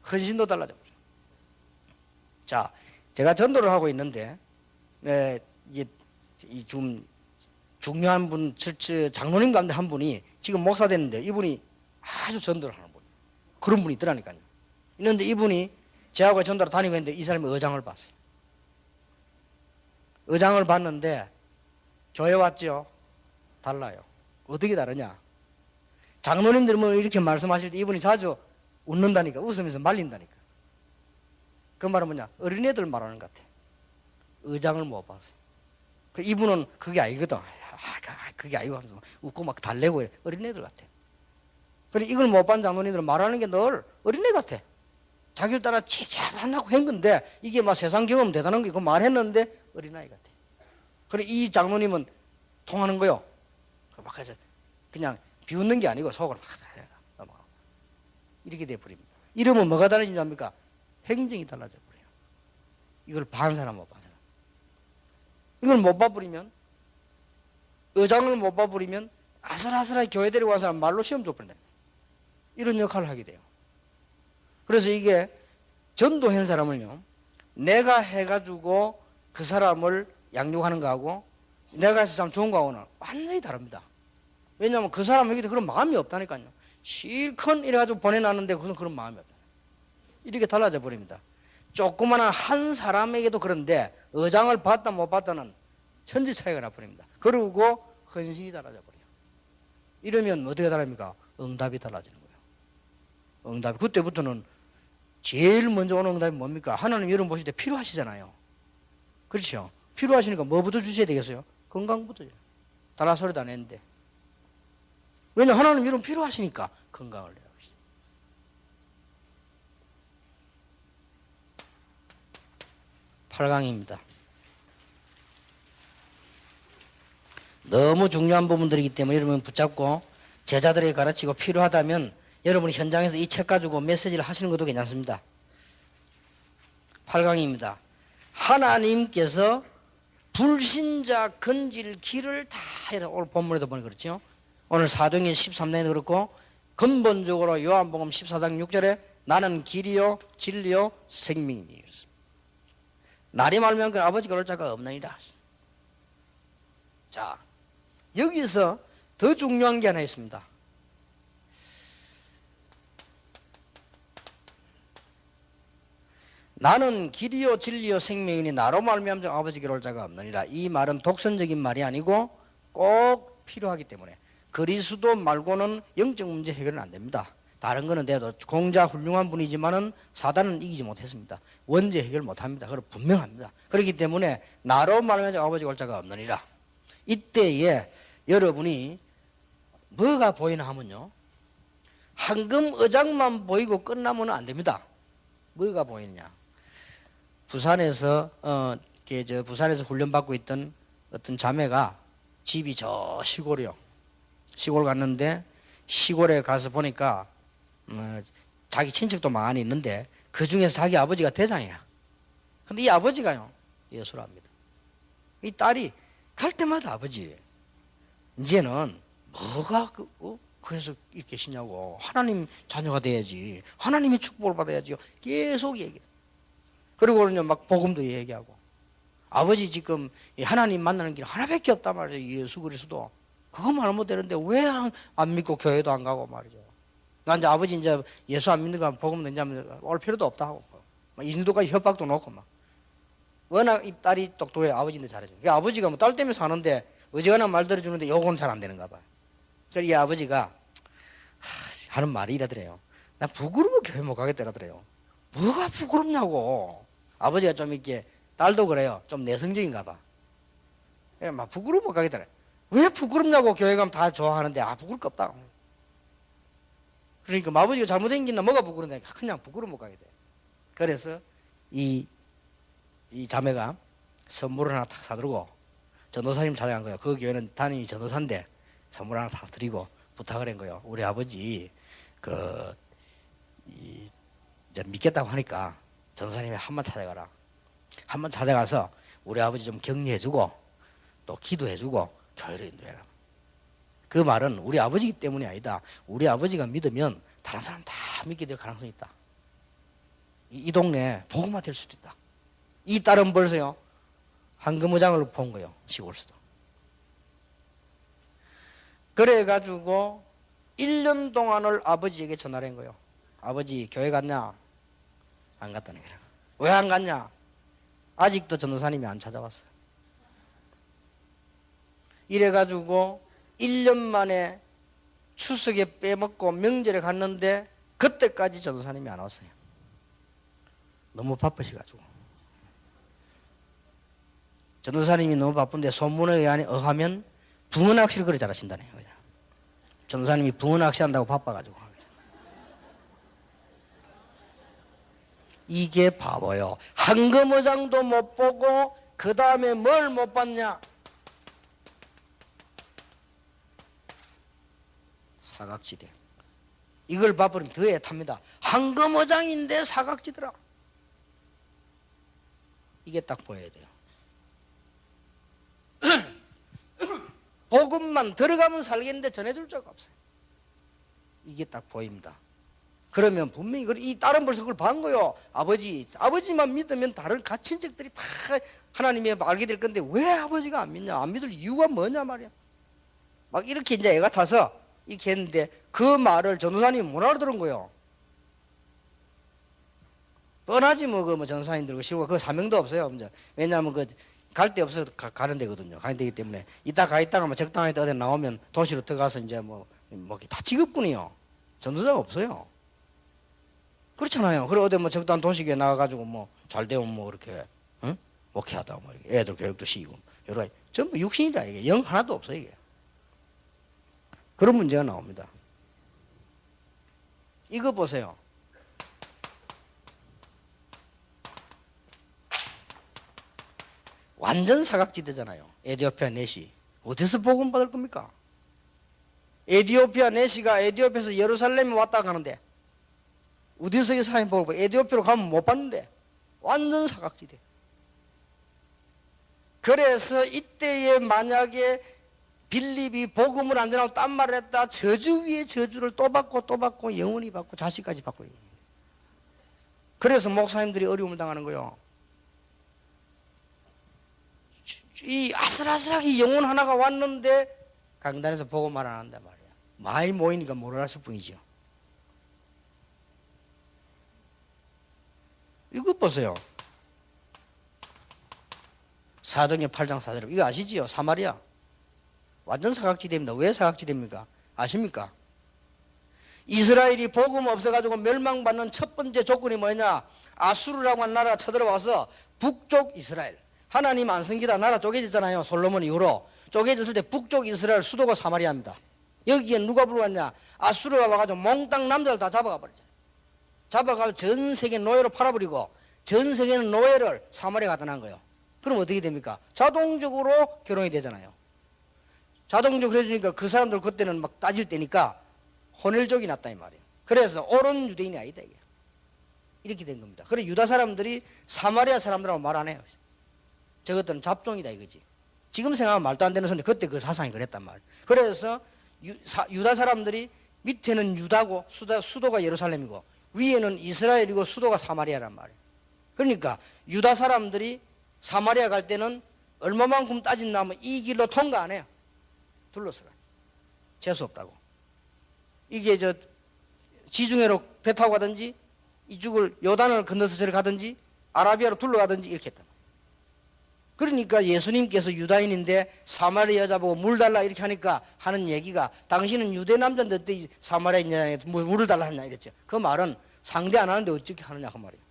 헌신도 달라져 버려요. 자, 제가 전도를 하고 있는데 이게 좀 중요한 분, 장로님 가운데 한 분이 지금 목사 됐는데 이분이 아주 전도를 하는 분이에요. 그런 분이 있더라니까요. 있는데 이분이 제하고 전도를 다니고 있는데 이 사람이 의장을 봤어요. 의장을 봤는데 교회 왔죠? 달라요. 어떻게 다르냐? 장로님들 뭐 이렇게 말씀하실 때 이분이 자주 웃는다니까. 웃으면서 말린다니까. 그 말은 뭐냐? 어린애들 말하는 것 같아. 의장을 못 봤어요. 이분은 그게 아니거든. 그게 아니고 웃고 막 달래고 어린애들 같아. 그래 이걸 못 본 장로님들은 말하는 게 늘 어린애 같아. 자기를 따라 잘한다고 한 건데 이게 막 세상 경험 대단한 게 그 말했는데 어린아이 같아. 그래 이 장로님은 통하는 거요. 막 해서 그냥 비웃는 게 아니고 속으로 막 넘어가고 이렇게 돼버립니다. 이러면 뭐가 달라지냐입니까? 행정이 달라져 버려요. 이걸 반 사람 못 반 사람. 이걸 못 봐버리면 의장을 못 봐버리면 아슬아슬하게 교회 데리고 간 사람 말로 시험 줘버린다. 이런 역할을 하게 돼요. 그래서 이게 전도한 사람을요, 내가 해가지고 그 사람을 양육하는 거하고 내가 해서 참 좋은 거하고는 완전히 다릅니다. 왜냐하면 그 사람에게도 그런 마음이 없다니까요. 실컷 이래가지고 보내놨는데 그것은 그런 마음이 없다. 이렇게 달라져 버립니다. 조그마한 한 사람에게도 그런데 의장을 받다 못 받다는 천지 차이가 나버립니다. 그리고 헌신이 달라져 버려요. 이러면 어떻게 달라집니까? 응답이 달라지는 거예요. 응답이. 그때부터는 제일 먼저 오는 응답이 뭡니까? 하나님 여러분 보실 때 필요하시잖아요. 그렇죠? 필요하시니까 뭐부터 주셔야 되겠어요? 건강부터. 달라 소리도 안 했는데. 왜냐하면 하나님 여러분 필요하시니까 건강을 내라고 하시죠. 8강입니다. 너무 중요한 부분들이기 때문에 여러분 붙잡고 제자들에게 가르치고 필요하다면 여러분이 현장에서 이 책 가지고 메시지를 하시는 것도 괜찮습니다. 8강입니다. 하나님께서 불신자 건질 길을 다 해라. 오늘 본문에도 보니 그렇죠. 오늘 사도행전 13장에도 그렇고 근본적으로 요한복음 14장 6절에 나는 길이요 진리요 생명이니 그렇습니다. 날이 말면 그 아버지가 올 자가 없느니라. 자, 여기서 더 중요한 게 하나 있습니다. 나는 길이요 진리요 생명이니 나로 말미암아 아버지께로 올 자가 없느니라. 이 말은 독선적인 말이 아니고 꼭 필요하기 때문에 그리스도 말고는 영적 문제 해결은 안 됩니다. 다른 거는 돼도 공자 훌륭한 분이지만은 사단은 이기지 못했습니다. 원죄 해결 못합니다. 그건 분명합니다. 그렇기 때문에 나로 말미암아 아버지가 올 자가 없느니라. 이때에 여러분이 뭐가 보이나 하면요, 황금 의장만 보이고 끝나면 안 됩니다. 뭐가 보이느냐? 부산에서 부산에서 훈련받고 있던 어떤 자매가 집이 저 시골이요. 시골 갔는데 시골에 가서 보니까 자기 친척도 많이 있는데 그 중에서 자기 아버지가 대장이야. 근데 이 아버지가요 예수를 합니다. 이 딸이 갈 때마다 아버지 이제는 뭐가 그래서 이렇게 계시냐고, 하나님 자녀가 돼야지, 하나님의 축복을 받아야지요. 계속 얘기해. 그리고는요 막 복음도 얘기하고, 아버지 지금 하나님 만나는 길 하나밖에 없단 말이죠. 예수 그리스도. 그것만 알면 되는데 왜 안 믿고 교회도 안 가고 말이죠. 나 이제 아버지 이제 예수 안 믿는 거 복음 이제 올 필요도 없다 하고, 막 인도까지 협박도 놓고 막. 워낙 이 딸이 똑똑해. 아버지인데 잘해줘. 아버지가 뭐 딸 때문에 사는데 어지간한 말 들어주는데 요건 잘 안 되는가 봐. 그래서 이 아버지가 하는 말이 이러더래요. 나 부끄러워 교회 못 가겠더라더래요. 뭐가 부끄럽냐고. 아버지가 좀 이렇게, 딸도 그래요. 좀 내성적인가 봐. 막 부끄러워 못 가겠더래. 왜 부끄럽냐고. 교회 가면 다 좋아하는데 부끄러울 거 없다. 그러니까 아버지가 잘못된 게 있나 뭐가 부끄러운데 그냥 부끄러워 못 가게 돼. 그래서 이 자매가 선물을 하나 탁 사들고 전도사님 찾아간 거예요. 그 교회는 담임이 전도사인데 선물 하나 탁 드리고 부탁을 한 거예요. 우리 아버지 이제 믿겠다고 하니까 전도사님이 한번 찾아가라. 한번 찾아가서 우리 아버지 좀 격려해주고 또 기도해주고 교회를 인도해라. 그 말은 우리 아버지기 때문이 아니다. 우리 아버지가 믿으면 다른 사람 다 믿게 될 가능성이 있다. 이 동네에 복음화 될 수도 있다. 이 딸은 벌써요 한금의장을 본 거예요. 시골에서도. 그래가지고 1년 동안을 아버지에게 전화를 한 거예요. 아버지 교회 갔냐? 안 갔다는 거예요. 왜 안 갔냐? 아직도 전도사님이 안 찾아왔어요. 이래가지고 1년 만에 추석에 빼먹고 명절에 갔는데 그때까지 전도사님이 안 왔어요. 너무 바쁘셔가지고. 전도사님이 너무 바쁜데 소문에 의하면 붕어 낚시를 그래 잘하신다네요. 전도사님이 붕어 낚시한다고 바빠가지고. 이게 바보요. 한금의장도 못 보고 그 다음에 뭘 못 봤냐? 사각지대. 이걸 봐버리면 더 애탑니다. 한금의장인데 사각지대라. 이게 딱 보여야 돼요. 복음만 들어가면 살겠는데 전해줄 자가 없어요. 이게 딱 보입니다. 그러면 분명히 이 딸은 벌써 그걸 본 거요. 아버지만 믿으면 다른 가친척들이 다 하나님의 알게 될 건데 왜 아버지가 안 믿냐? 안 믿을 이유가 뭐냐 말이야. 막 이렇게 이제 애가 타서 이렇게 했는데 그 말을 전도사님이 못 알아들은 거예요. 뻔하지 뭐 전도사님들 시고 그 사명도 없어요. 왜냐하면 갈 데 없어서 가는 데거든요. 가는 데이기 때문에 이따 가 있다가 뭐 적당히 어디 나오면 도시로 들어가서 이제 뭐 다 직업군이요. 전도자가 없어요. 그렇잖아요. 그래 어디 뭐 적당한 도시에 나가가지고 뭐 잘 되면 뭐 이렇게 목회하다 뭐 애들 교육도 시키고 여러 전부 육신이라 이게 영 하나도 없어요 이게. 그런 문제가 나옵니다. 이거 보세요. 완전 사각지대잖아요. 에티오피아 넷이 어디서 복음 받을 겁니까? 에티오피아 넷이가 에티오피아에서 예루살렘에 왔다 가는데 어디서 이 사람이 복음 받고 에티오피아로 가면 못 받는데 완전 사각지대. 그래서 이때에 만약에 빌립이 복음을 안 전하고 딴 말을 했다 저주 위에 저주를 또 받고 영원히 받고 자식까지 받고. 그래서 목사님들이 어려움을 당하는 거예요. 이 아슬아슬하게 영혼 하나가 왔는데 강단에서 복음을 안 한단 말이야. 많이 모이니까 몰랐을 뿐이죠. 이거 보세요. 사도행전 8장 4절 이거 아시지요? 사마리아 완전 사각지대입니다. 왜 사각지대입니까? 아십니까? 이스라엘이 복음 없어가지고 멸망받는 첫 번째 조건이 뭐냐? 아수르라고 하는 나라가 쳐들어와서 북쪽 이스라엘 하나님 안 섬기다 나라 쪼개졌잖아요. 솔로몬 이후로 쪼개졌을 때 북쪽 이스라엘 수도가 사마리아입니다. 여기에 누가 불러왔냐? 아수르가 와가지고 몽땅 남자를 다 잡아가 버리죠. 잡아가지고 전 세계 노예로 팔아버리고 전 세계는 노예를 사마리아 갖다 놓은 거예요. 그럼 어떻게 됩니까? 자동적으로 결혼이 되잖아요. 자동적으로 해주니까 그 사람들 그때는 막 따질 때니까 혼혈족이 났다 이 말이에요. 그래서 옳은 유대인이 아니다 이게. 이렇게 된 겁니다. 그래 유다 사람들이 사마리아 사람들하고 말 안 해요. 저것들은 잡종이다 이거지. 지금 생각하면 말도 안 되는 소리인데 그때 그 사상이 그랬단 말이에요. 그래서 유다 사람들이 밑에는 유다고 수도가 예루살렘이고 위에는 이스라엘이고 수도가 사마리아란 말이에요. 그러니까 유다 사람들이 사마리아 갈 때는 얼마만큼 따진다면 이 길로 통과 안 해요. 둘러서가. 재수 없다고. 이게 지중해로 배 타고 가든지 이쪽을 요단을 건너서 저리 가든지 아라비아로 둘러가든지 이렇게 했단 말이에요. 그러니까 예수님께서 유다인인데 사마리아 여자 보고 물 달라 이렇게 하니까 하는 얘기가 당신은 유대 남자인데 어떻게 사마리아 여자에게 물을 달라 하냐 이랬죠. 그 말은 상대 안 하는데 어떻게 하느냐 그 말이에요.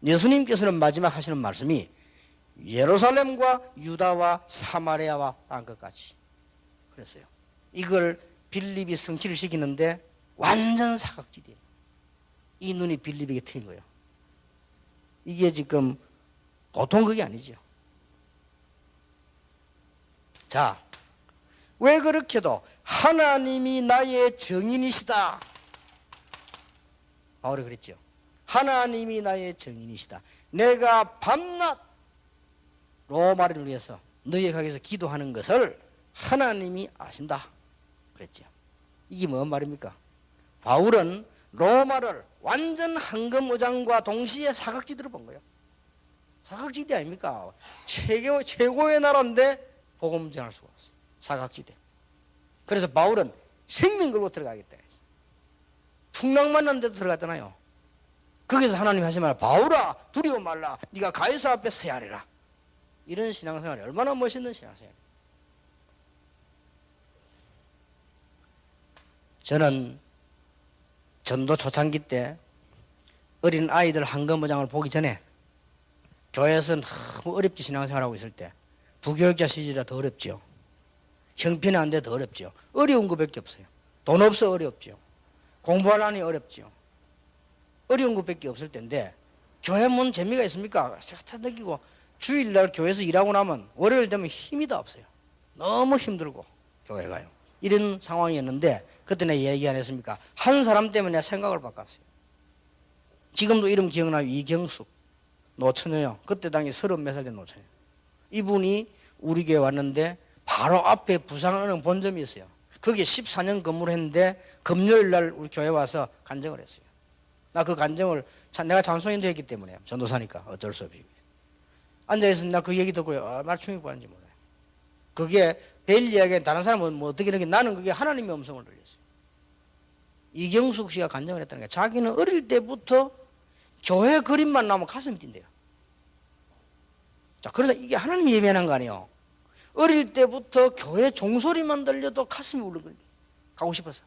예수님께서는 마지막 하시는 말씀이 예루살렘과 유다와 사마리아와 땅끝까지 그랬어요. 이걸 빌립이 성취를 시키는데 완전 사각지대예요. 이 눈이 빌립에게 트인 거예요. 이게 지금 보통 그게 아니죠. 자, 왜 그렇게도 하나님이 나의 정인이시다. 바울이 그랬죠. 하나님이 나의 정인이시다. 내가 밤낮 로마를 위해서 너희에게 가서 기도하는 것을 하나님이 아신다. 그랬죠. 이게 뭔 말입니까? 바울은 로마를 완전 황금의장과 동시에 사각지대로 본 거예요. 사각지대 아닙니까? 최고의 나라인데 복음 전할 수가 없어요. 사각지대. 그래서 바울은 생명 걸고 들어가겠다 했어요. 풍랑 만난 데도 들어갔잖아요. 거기서 하나님이 하신 말, 바울아 두려워 말라. 네가 가이사 앞에 서야 하리라. 이런 신앙생활이 얼마나 멋있는 신앙생활이에요. 저는 전도 초창기 때 어린 아이들 황금의장을 보기 전에 교회에서 너무 어렵게 신앙생활하고 있을 때 부교육자 시절이라 더 어렵죠. 형편이 안 돼 더 어렵죠. 어려운 것밖에 없어요. 돈 없어 어렵죠. 공부하려니 어렵죠. 어려운 것밖에 없을 텐데 교회 문 재미가 있습니까? 차 느끼고 주일날 교회에서 일하고 나면 월요일 되면 힘이 다 없어요. 너무 힘들고 교회 가요. 이런 상황이었는데 그때 내가 얘기 안 했습니까? 한 사람 때문에 내가 생각을 바꿨어요. 지금도 이름 기억나요. 이경숙 노처녀요. 그때 당시 30몇 살 된 노처녀. 이분이 우리 교회 왔는데 바로 앞에 부산은행 본점이 있어요. 거기에 14년 근무를 했는데 금요일 날 우리 교회 와서 간증을 했어요. 나 그 간증을 내가 장소인도 했기 때문에 전도사니까 어쩔 수 없이 앉아있으면 나 그 얘기 듣고요. 얼마나 충격받는지 몰라요. 그게 별 이야기는 다른 사람은 뭐 어떻게 이렇게 나는 그게 하나님의 음성을 들렸어요. 이경숙 씨가 간증을 했다는 게 자기는 어릴 때부터 교회 그림만 나오면 가슴이 뛴대요. 자, 그래서 이게 하나님 예배하는 거 아니에요. 어릴 때부터 교회 종소리만 들려도 가슴이 울렁거려요. 가고 싶어서.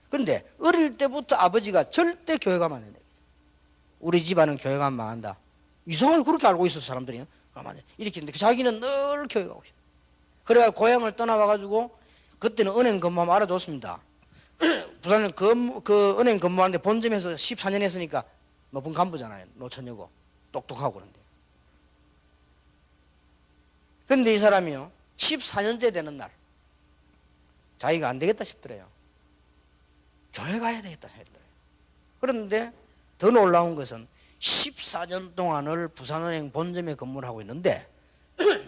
그런데 어릴 때부터 아버지가 절대 교회 가면 안 된다. 우리 집안은 교회 가면 망한다. 이상하게 그렇게 알고 있었어 사람들이. 이렇게 했는데 자기는 늘 교회 가고 싶어. 그래가 고향을 떠나와가지고 그때는 은행 근무하면 알아줬습니다. 부산에 그 은행 근무하는데 본점에서 14년 했으니까 높은 간부잖아요. 노처녀고 똑똑하고 그런데. 그런데 이 사람이요 14년째 되는 날 자기가 안 되겠다 싶더래요. 교회 가야 되겠다 싶더래요. 그런데 더 놀라운 것은 14년 동안을 부산은행 본점에 근무를 하고 있는데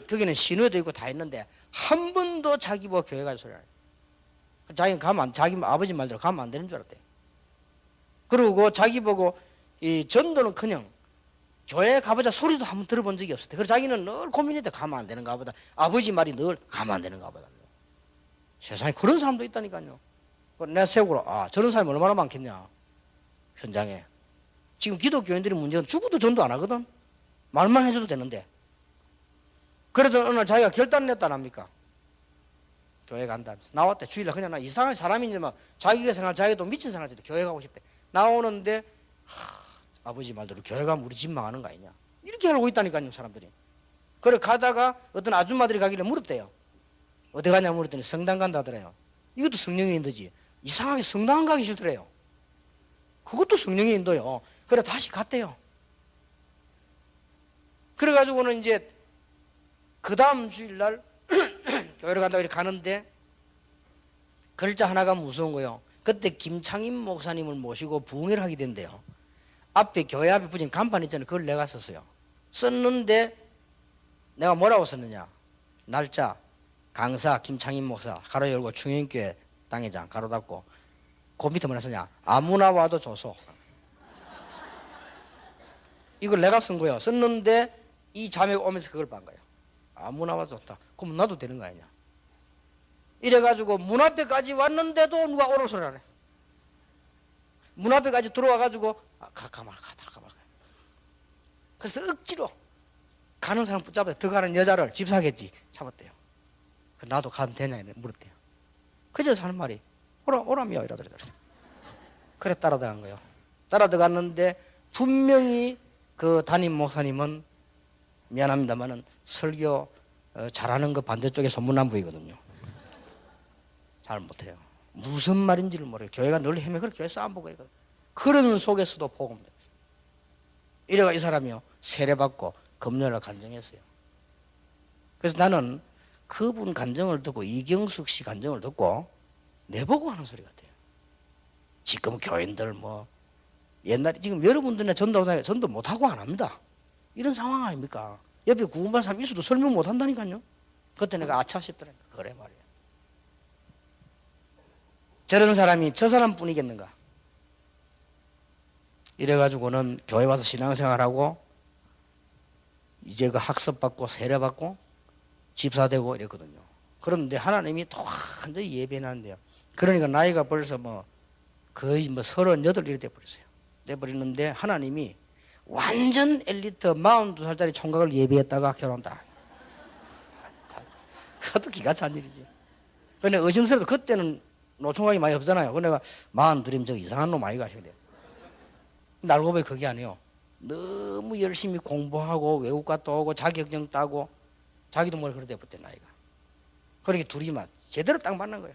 거기는 신호도 있고 다 있는데 한 번도 자기 보고 교회 가서 소리 안 해요. 자기는 자기 아버지 말대로 가면 안 되는 줄 알았대요. 그리고 자기 보고 이 전도는커녕 교회 가보자 소리도 한번 들어본 적이 없었대. 그래서 자기는 늘 고민했대. 가면 안 되는가 보다. 아버지 말이 늘 가면 안 되는가 보다. 세상에 그런 사람도 있다니까요. 내가 세우고 저런 사람이 얼마나 많겠냐 현장에. 지금 기독교인들이 문제는 죽어도 전도 안 하거든. 말만 해줘도 되는데. 그래도 어느 날 자기가 결단을 냈다랍니까? 교회 간다면서 나왔대. 주일날 그냥 나 이상한 사람이지만 자기가 생각 자기도 미친 생각을 교회 가고 싶대. 나오는데 아버지 말대로 교회 가면 우리 집 망하는 거 아니냐 이렇게 알고 있다니까요 사람들이. 그래 가다가 어떤 아줌마들이 가길래 물었대요. 어디 가냐 물었더니 성당 간다 하더래요. 이것도 성령의 인도지. 이상하게 성당 가기 싫더래요. 그것도 성령의 인도요. 그래 다시 갔대요. 그래가지고는 이제 그 다음 주일날 교회를 간다고 이렇게 가는데 글자 하나가 무서운 거예요. 그때 김창임 목사님을 모시고 부흥회를 하게 된대요. 앞에 교회 앞에 붙인 간판 있잖아요. 그걸 내가 썼어요. 썼는데 내가 뭐라고 썼느냐. 날짜 강사 김창임 목사 가로 열고 충현교회 당회장 가로 닫고 그 밑에 뭐라 썼냐. 아무나 와도 줘서. 이걸 내가 쓴 거예요. 썼는데 이 자매가 오면서 그걸 본 거예요. 아무나 와도 좋다. 그럼 나도 되는 거 아니냐. 이래가지고 문 앞에까지 왔는데도 누가 오라고 소리 안 해. 문 앞에까지 들어와가지고 가말. 그래서 억지로 가는 사람 붙잡아서 더 가는 여자를 집사겠지 잡았대요. 나도 가면 되냐 물었대요. 그저 사는 말이 오라며 이러더라고요. 그래 따라 들어간 거예요. 따라 들어갔는데 분명히 그 담임 목사님은 미안합니다만은 설교 잘하는 거 반대쪽에 소문난부이거든요. 잘 못해요. 무슨 말인지를 모르고 교회가 늘 헤매 그렇게 교회 싸움 보고 있거든. 그런 속에서도 복음. 이래가 이 사람이요 세례받고 금요일날 간증했어요. 그래서 나는 그분 간증을 듣고 이경숙 씨 간증을 듣고 내보고 하는 소리 같아요. 지금 교인들 뭐 옛날에 지금 여러분들이나 전도 못하고 안 합니다. 이런 상황 아닙니까? 옆에 구원받은 사람 있어도 설명 못한다니까요. 그때 내가 아차 싶더라니까. 그래 말이야. 저런 사람이 저 사람뿐이겠는가. 이래가지고는 교회 와서 신앙생활하고 이제 그 학습받고 세례받고 집사되고 이랬거든요. 그런데 하나님이 또 완전히 예배하는데요. 그러니까 나이가 벌써 뭐 거의 38 이렇게 돼버렸어요. 돼버리는데 하나님이 완전 엘리트 42살짜리 총각을 예비했다가 결혼다. 그것도 기가 찬 일이지. 근데 의심스러워도 그때는 노총각이 많이 없잖아요. 그래서 내가 42이면 저 이상한 놈 아이가 하셔야 돼요. 알고 보니 그게 아니에요. 너무 열심히 공부하고 외국가 또 오고 자격증 따고 자기도 뭘 그러대 그때 나이가. 그러니까 둘이 막 제대로 딱 만난 거예요.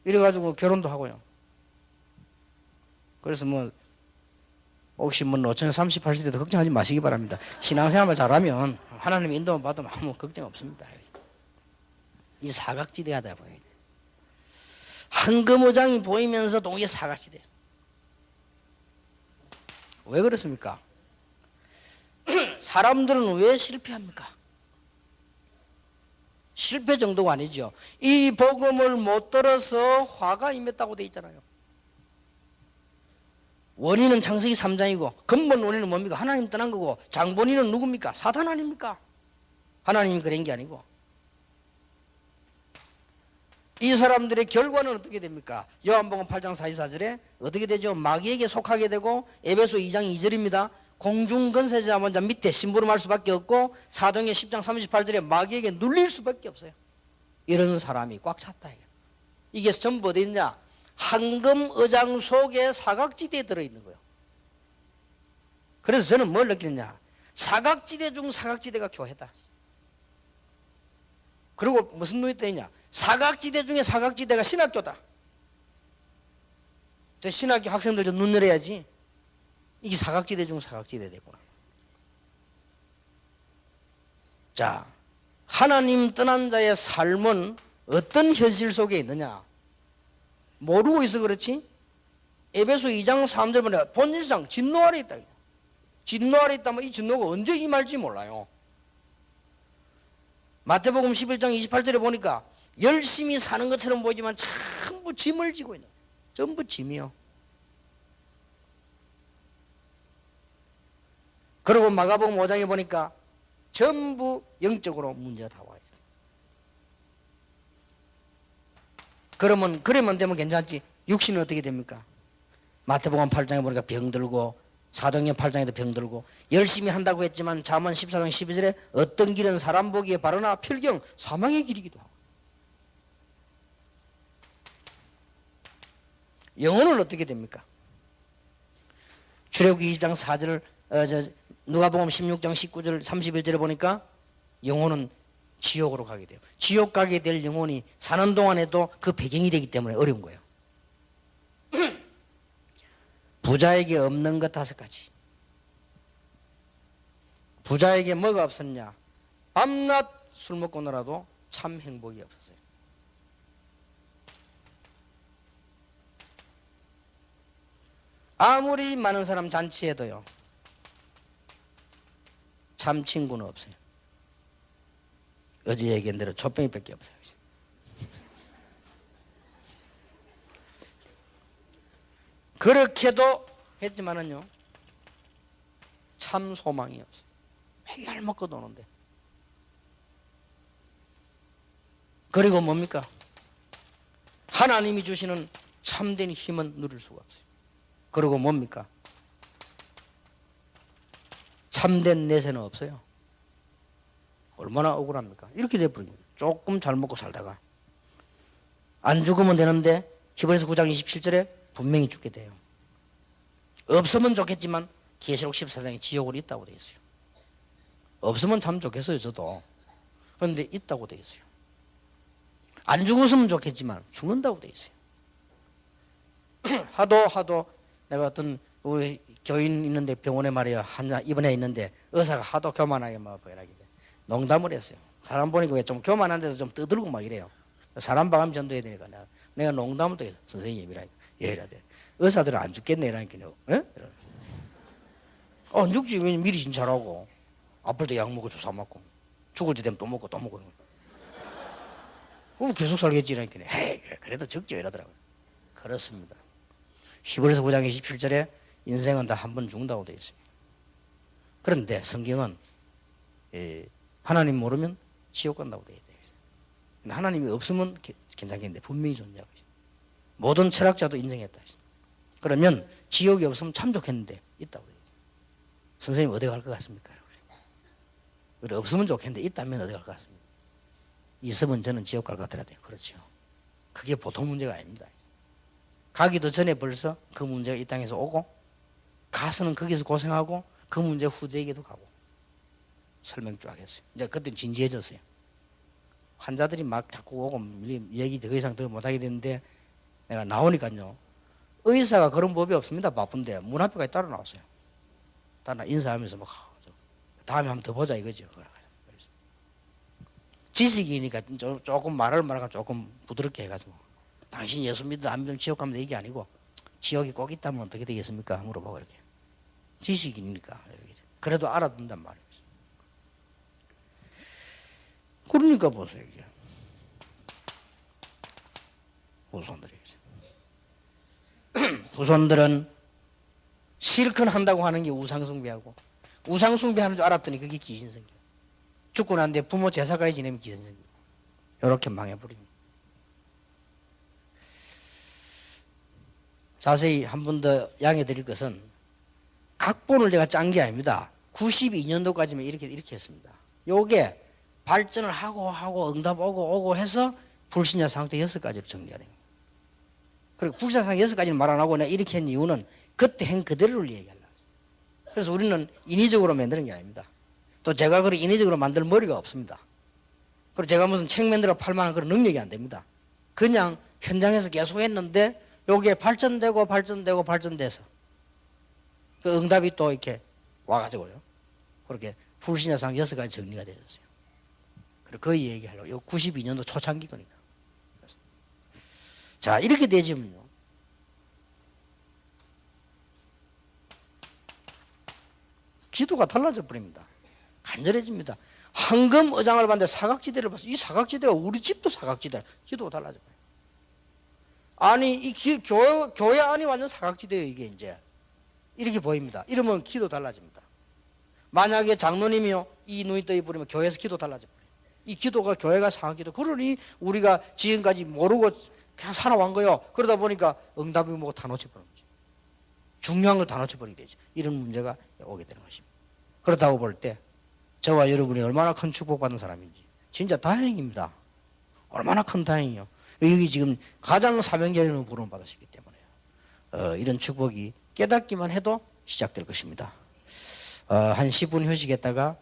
이래가지고 결혼도 하고요. 그래서 뭐 혹시 뭐 노처녀 38세대도 걱정하지 마시기 바랍니다. 신앙생활만 잘하면 하나님 인도만 받으면 아무 걱정 없습니다. 이 사각지대가 다 보여요. 황금어장이 보이면서 동시에 사각지대. 왜 그렇습니까? 사람들은 왜 실패합니까? 실패 정도가 아니죠. 이 복음을 못 들어서 화가 임했다고 돼 있잖아요. 원인은 창세기 3장이고 근본 원인은 뭡니까? 하나님 떠난 거고 장본인은 누굽니까? 사단 아닙니까? 하나님이 그런 게 아니고. 이 사람들의 결과는 어떻게 됩니까? 요한복음 8장 44절에 어떻게 되죠? 마귀에게 속하게 되고 에베소 2장 2절입니다. 공중건세자 먼저 밑에 심부름할 수밖에 없고 사도행전 10장 38절에 마귀에게 눌릴 수밖에 없어요. 이런 사람이 꽉 찼다. 이게 전부 어디 있냐? 황금의장 속에 사각지대에 들어있는 거예요. 그래서 저는 뭘 느끼느냐? 사각지대 중 사각지대가 교회다. 그리고 무슨 눈이 떠있냐? 사각지대 중에 사각지대가 신학교다. 저 신학교 학생들 좀 눈 내려야지. 이게 사각지대 중 사각지대 되구나. 자, 하나님 떠난 자의 삶은 어떤 현실 속에 있느냐? 모르고 있어 그렇지? 에베소 2장 3절 보면 본질상 진노 아래 있다. 진노 아래 있다면 이 진노가 언제 임할지 몰라요. 마태복음 11장 28절에 보니까 열심히 사는 것처럼 보이지만 전부 짐을 지고 있는 거예요. 전부 짐이요. 그리고 마가복음 5장에 보니까 전부 영적으로 문제가 다 와 있어요. 그러면 되면 괜찮지. 육신은 어떻게 됩니까? 마태복음 8장에 보니까 병들고 사도행전 8장에도 병들고 열심히 한다고 했지만 잠언 14장 12절에 어떤 길은 사람 보기에 바르나 필경 사망의 길이기도 하고. 영혼은 어떻게 됩니까? 출애굽기 20장 4절 누가복음 16장 19절 31절에 보니까 영혼은 지옥으로 가게 돼요. 지옥 가게 될 영혼이 사는 동안에도 그 배경이 되기 때문에 어려운 거예요. 부자에게 없는 것 5가지. 부자에게 뭐가 없었냐? 밤낮 술 먹고 놀아도 참 행복이 없었어요. 아무리 많은 사람 잔치해도요 참 친구는 없어요. 어제 얘기한 대로 젖병이밖에 없어요. 그렇게도 했지만은요 참 소망이 없어요. 맨날 먹고 노는데. 그리고 뭡니까? 하나님이 주시는 참된 힘은 누릴 수가 없어요. 그리고 뭡니까? 참된 내세는 없어요. 얼마나 억울합니까? 이렇게 돼버린 거예요. 조금 잘 먹고 살다가 안 죽으면 되는데 히브리서 9장 27절에 분명히 죽게 돼요. 없으면 좋겠지만 계시록 14장에 지옥으로 있다고 되어 있어요. 없으면 참 좋겠어요, 저도. 그런데 있다고 되어 있어요. 안 죽었으면 좋겠지만 죽는다고 되어 있어요. 하도 내가 어떤 우리 교인 있는데 병원에 말이야 입원해 있는데 의사가 하도 교만하게 막 농담을 했어요. 사람 보니까 왜 좀 교만한데도 좀 떠들고 막 이래요. 사람 방암 전도해야 되니까 내가 농담을 또 했어. 선생님이라니까 이라대 의사들은 안 죽겠네 이라니까요. 안 죽지. 왜 미리 진찰하고 아플 때 약 먹고 주사 맞고 죽을 때 되면 또 먹고 그럼 계속 살겠지 이라니까요. 헤이 그래도 적죠 이러더라고요. 그렇습니다. 히브리서 9장 27절에 인생은 다 한 번 죽는다고 되어 있습니다. 그런데 성경은 하나님 모르면 지옥 간다고 되어 있어요. 하나님이 없으면 괜찮겠는데 분명히 존재하고 있어요. 모든 철학자도 인정했다. 그러면 지옥이 없으면 참 좋겠는데 있다고 되어 있어요. 선생님 어디 갈 것 같습니까? 없으면 좋겠는데 있다면 어디 갈 것 같습니까? 있으면 저는 지옥 갈 것 같더라고요. 그렇죠. 그게 보통 문제가 아닙니다. 가기도 전에 벌써 그 문제가 이 땅에서 오고 가서는 거기서 고생하고 그 문제 후대에게도 가고 설명 쫙 했어요. 이제 그때는 진지해졌어요. 환자들이 막 자꾸 오고 얘기 더 이상 더 못하게 됐는데 내가 나오니까요. 의사가 그런 법이 없습니다. 바쁜데 문 앞에까지 따라 나왔어요. 따라 인사하면서 막 다음에 한번 더 보자 이거죠. 지식이니까 조금 말하면 조금 부드럽게 해가지고 당신 예수 믿어 안 믿으면 지옥 가면 이게 아니고 지옥이 꼭 있다면 어떻게 되겠습니까? 물어보고 이렇게. 지식이니까 그래도 알아듣는단 말이에요. 그러니까 보세요. 이게. 후손들은 실컷 한다고 하는 게 우상숭배하고 우상숭배하는 줄 알았더니 그게 귀신성경. 죽고 난 뒤에 부모 제사까지 지내면 귀신성경. 이렇게 망해버립니다. 자세히 한 번 더 양해 드릴 것은 각본을 제가 짠 게 아닙니다. 92년도까지만 이렇게 했습니다. 요게 발전을 하고 응답 오고 해서 불신자 상태 6가지로 정리가 됩니다. 그리고 불신자 상태 6가지는 말 안 하고 내가 이렇게 한 이유는 그때 한 그대로를 얘기하려고 했어요. 그래서 우리는 인위적으로 만드는 게 아닙니다. 또 제가 그렇게 인위적으로 만들 머리가 없습니다. 그리고 제가 무슨 책 만들어 팔 만한 그런 능력이 안 됩니다. 그냥 현장에서 계속 했는데 요게 발전돼서 그 응답이 또 이렇게 와가지고요. 그렇게 불신자 상태 6가지 정리가 되었어요. 그리고 그 얘기하려고. 요 92년도 초창기 거니까. 자, 이렇게 되지면요. 기도가 달라져 버립니다. 간절해집니다. 황금 어장을 봤는데 사각지대를 봤어요. 이 사각지대가 우리 집도 사각지대라. 기도가 달라져 버려요. 아니, 이 교회 안이 완전 사각지대예요, 이게 이제. 이렇게 보입니다. 이러면 기도 달라집니다. 만약에 장로님이요, 이 눈이 떠 버리면 교회에서 기도 달라져 버려요. 이 기도가 교회가 사각지대. 그러니 우리가 지금까지 모르고 그냥 살아온 거요. 그러다 보니까 응답이 뭐고 다 놓쳐버리는 거죠. 중요한 걸 다 놓쳐버리게 되죠. 이런 문제가 오게 되는 것입니다. 그렇다고 볼 때 저와 여러분이 얼마나 큰 축복받은 사람인지 진짜 다행입니다. 얼마나 큰 다행이요. 여기 지금 가장 사명자라는 부름을 받으셨기 때문에 이런 축복이 깨닫기만 해도 시작될 것입니다. 한 10분 휴식했다가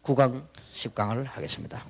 9강 10강을 하겠습니다.